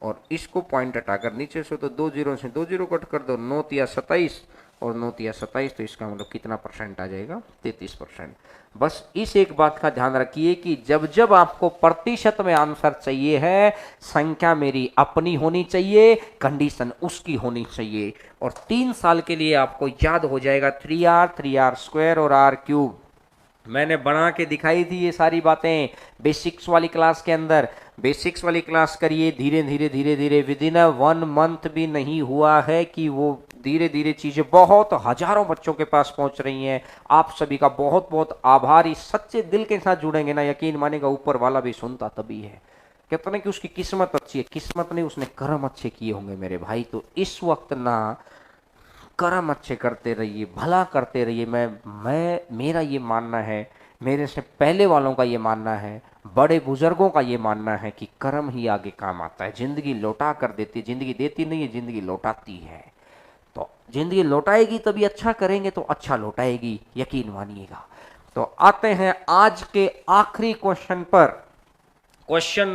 और इसको पॉइंट हटाकर नीचे से तो 2 जीरो से 2 जीरो कट कर दो, 9 तिया 27 और 9 तिया 27, तो इसका मतलब कितना परसेंट आ जाएगा? 33%। बस इस एक बात का ध्यान रखिए कि जब जब आपको प्रतिशत में आंसर चाहिए है, संख्या मेरी अपनी होनी चाहिए, कंडीशन उसकी होनी चाहिए। और 3 साल के लिए आपको याद हो जाएगा 3r स्क्वायर और r क्यूब। मैंने बना के दिखाई थी ये सारी बातें बेसिक्स वाली क्लास के अंदर। बेसिक्स वाली क्लास करिए, धीरे धीरे धीरे धीरे, विद इन 1 मंथ भी नहीं हुआ है कि वो धीरे धीरे चीजें बहुत हजारों बच्चों के पास पहुंच रही हैं। आप सभी का बहुत बहुत आभारी, सच्चे दिल के साथ जुड़ेंगे ना, यकीन मानेगा ऊपर वाला भी सुनता तभी है। कहते ना कि उसकी किस्मत अच्छी है, किस्मत नहीं, उसने कर्म अच्छे किए होंगे मेरे भाई। तो इस वक्त ना कर्म अच्छे करते रहिए, भला करते रहिए। मेरा ये मानना है, मेरे से पहले वालों का ये मानना है, बड़े बुजुर्गों का ये मानना है कि कर्म ही आगे काम आता है। जिंदगी लौटा कर देती, जिंदगी देती नहीं है, जिंदगी लौटाती है। तो जिंदगी लौटाएगी तभी अच्छा करेंगे तो अच्छा लौटाएगी, यकीन मानिएगा। तो आते हैं आज के आखिरी क्वेश्चन पर, क्वेश्चन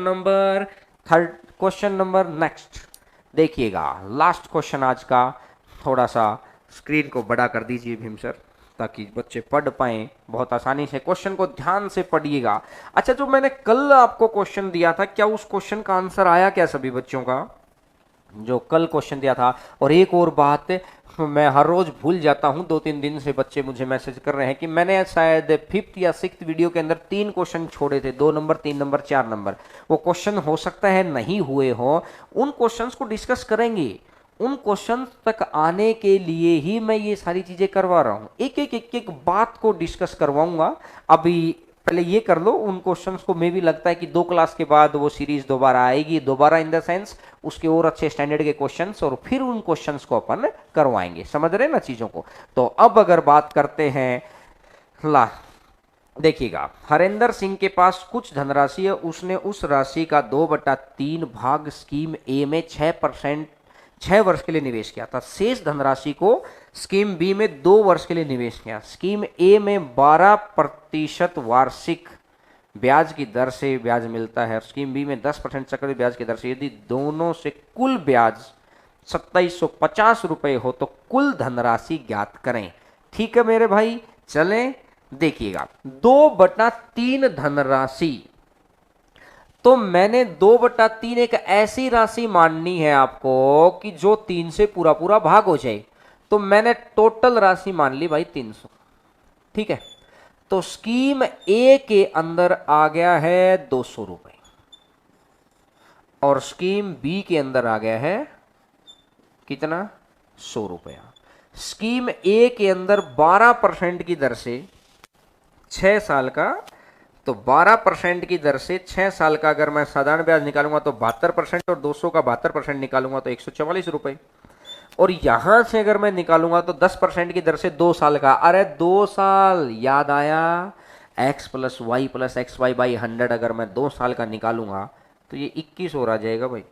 नंबर नेक्स्ट देखिएगा, लास्ट क्वेश्चन आज का। थोड़ा सा स्क्रीन को बड़ा कर दीजिए भीम सर, ताकि बच्चे पढ़ पाएं बहुत आसानी से। क्वेश्चन को ध्यान से पढ़िएगा। अच्छा, जो मैंने कल आपको क्वेश्चन दिया था, क्या उस क्वेश्चन का आंसर आया क्या सभी बच्चों का? जो कल क्वेश्चन दिया था। और एक और बात, मैं हर रोज भूल जाता हूं, 2-3 दिन से बच्चे मुझे मैसेज कर रहे हैं कि मैंने शायद 5th या 6th वीडियो के अंदर 3 क्वेश्चन छोड़े थे, 2 नंबर, 3 नंबर, 4 नंबर। वो क्वेश्चन हो सकता है नहीं हुए हो, उन क्वेश्चंस को डिस्कस करेंगे। उन क्वेश्चन तक आने के लिए ही मैं ये सारी चीजें करवा रहा हूं, एक बात को डिस्कस करवाऊंगा। अभी पहले ये कर लो उन क्वेश्चंस को। मे भी लगता है कि 2 क्लास के बाद वो सीरीज दोबारा आएगी, दोबारा इन द सेंस उसके और अच्छे स्टैंडर्ड के क्वेश्चंस, और फिर उन क्वेश्चंस को अपन करवाएंगे। समझ रहे ना चीजों को? तो अब अगर बात करते हैं, ला देखिएगा, हरेंद्र सिंह के पास कुछ धनराशि है, उसने उस राशि का 2/3 भाग स्कीम ए में 6% 6 वर्ष के लिए निवेश किया था। शेष धनराशि को स्कीम बी में 2 वर्ष के लिए निवेश किया। स्कीम ए में 12% वार्षिक ब्याज की दर से ब्याज मिलता है और स्कीम बी में 10% चक्रवृद्धि ब्याज की दर से। यदि दोनों से कुल ब्याज 2750 रुपए हो तो कुल धनराशि ज्ञात करें। ठीक है मेरे भाई, चलें देखिएगा। 2/3 धनराशि, तो मैंने 2/3 एक ऐसी राशि माननी है आपको कि जो 3 से पूरा पूरा भाग हो जाए। तो मैंने टोटल राशि मान ली भाई 300। ठीक है, तो स्कीम ए के अंदर आ गया है 200 रुपए और स्कीम बी के अंदर आ गया है कितना? 100 रुपया। स्कीम ए के अंदर 12% की दर से 6 साल का, तो 12% की दर से 6 साल का अगर मैं साधारण ब्याज निकालूंगा तो 72%, और 200 का 72% निकालूंगा तो 144 रुपए। और यहां से अगर मैं निकालूंगा तो 10% की दर से 2 साल का, अरे 2 साल, याद आया, x + y + xy/100 अगर मैं 2 साल का निकालूंगा तो ये 21 और आ जाएगा भाई।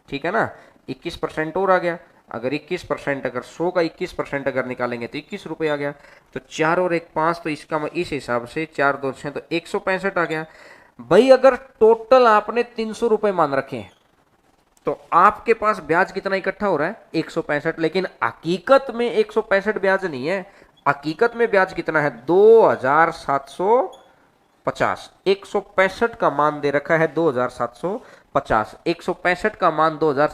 ठीक है ना, 21% और आ गया। अगर 21%, अगर 100 का 21% अगर निकालेंगे तो 21 रुपये आ गया। तो 4 और 1 5, तो इसका इस हिसाब से 4 2 6 तो 165 आ गया भाई। अगर टोटल आपने 300 रुपये मान रखे हैं तो आपके पास ब्याज कितना इकट्ठा हो रहा है? 165। लेकिन हकीकत में 165 ब्याज नहीं है, हकीकत में ब्याज कितना है? 2750। 165 का मान दे रखा है 2750, 165 का मान 2750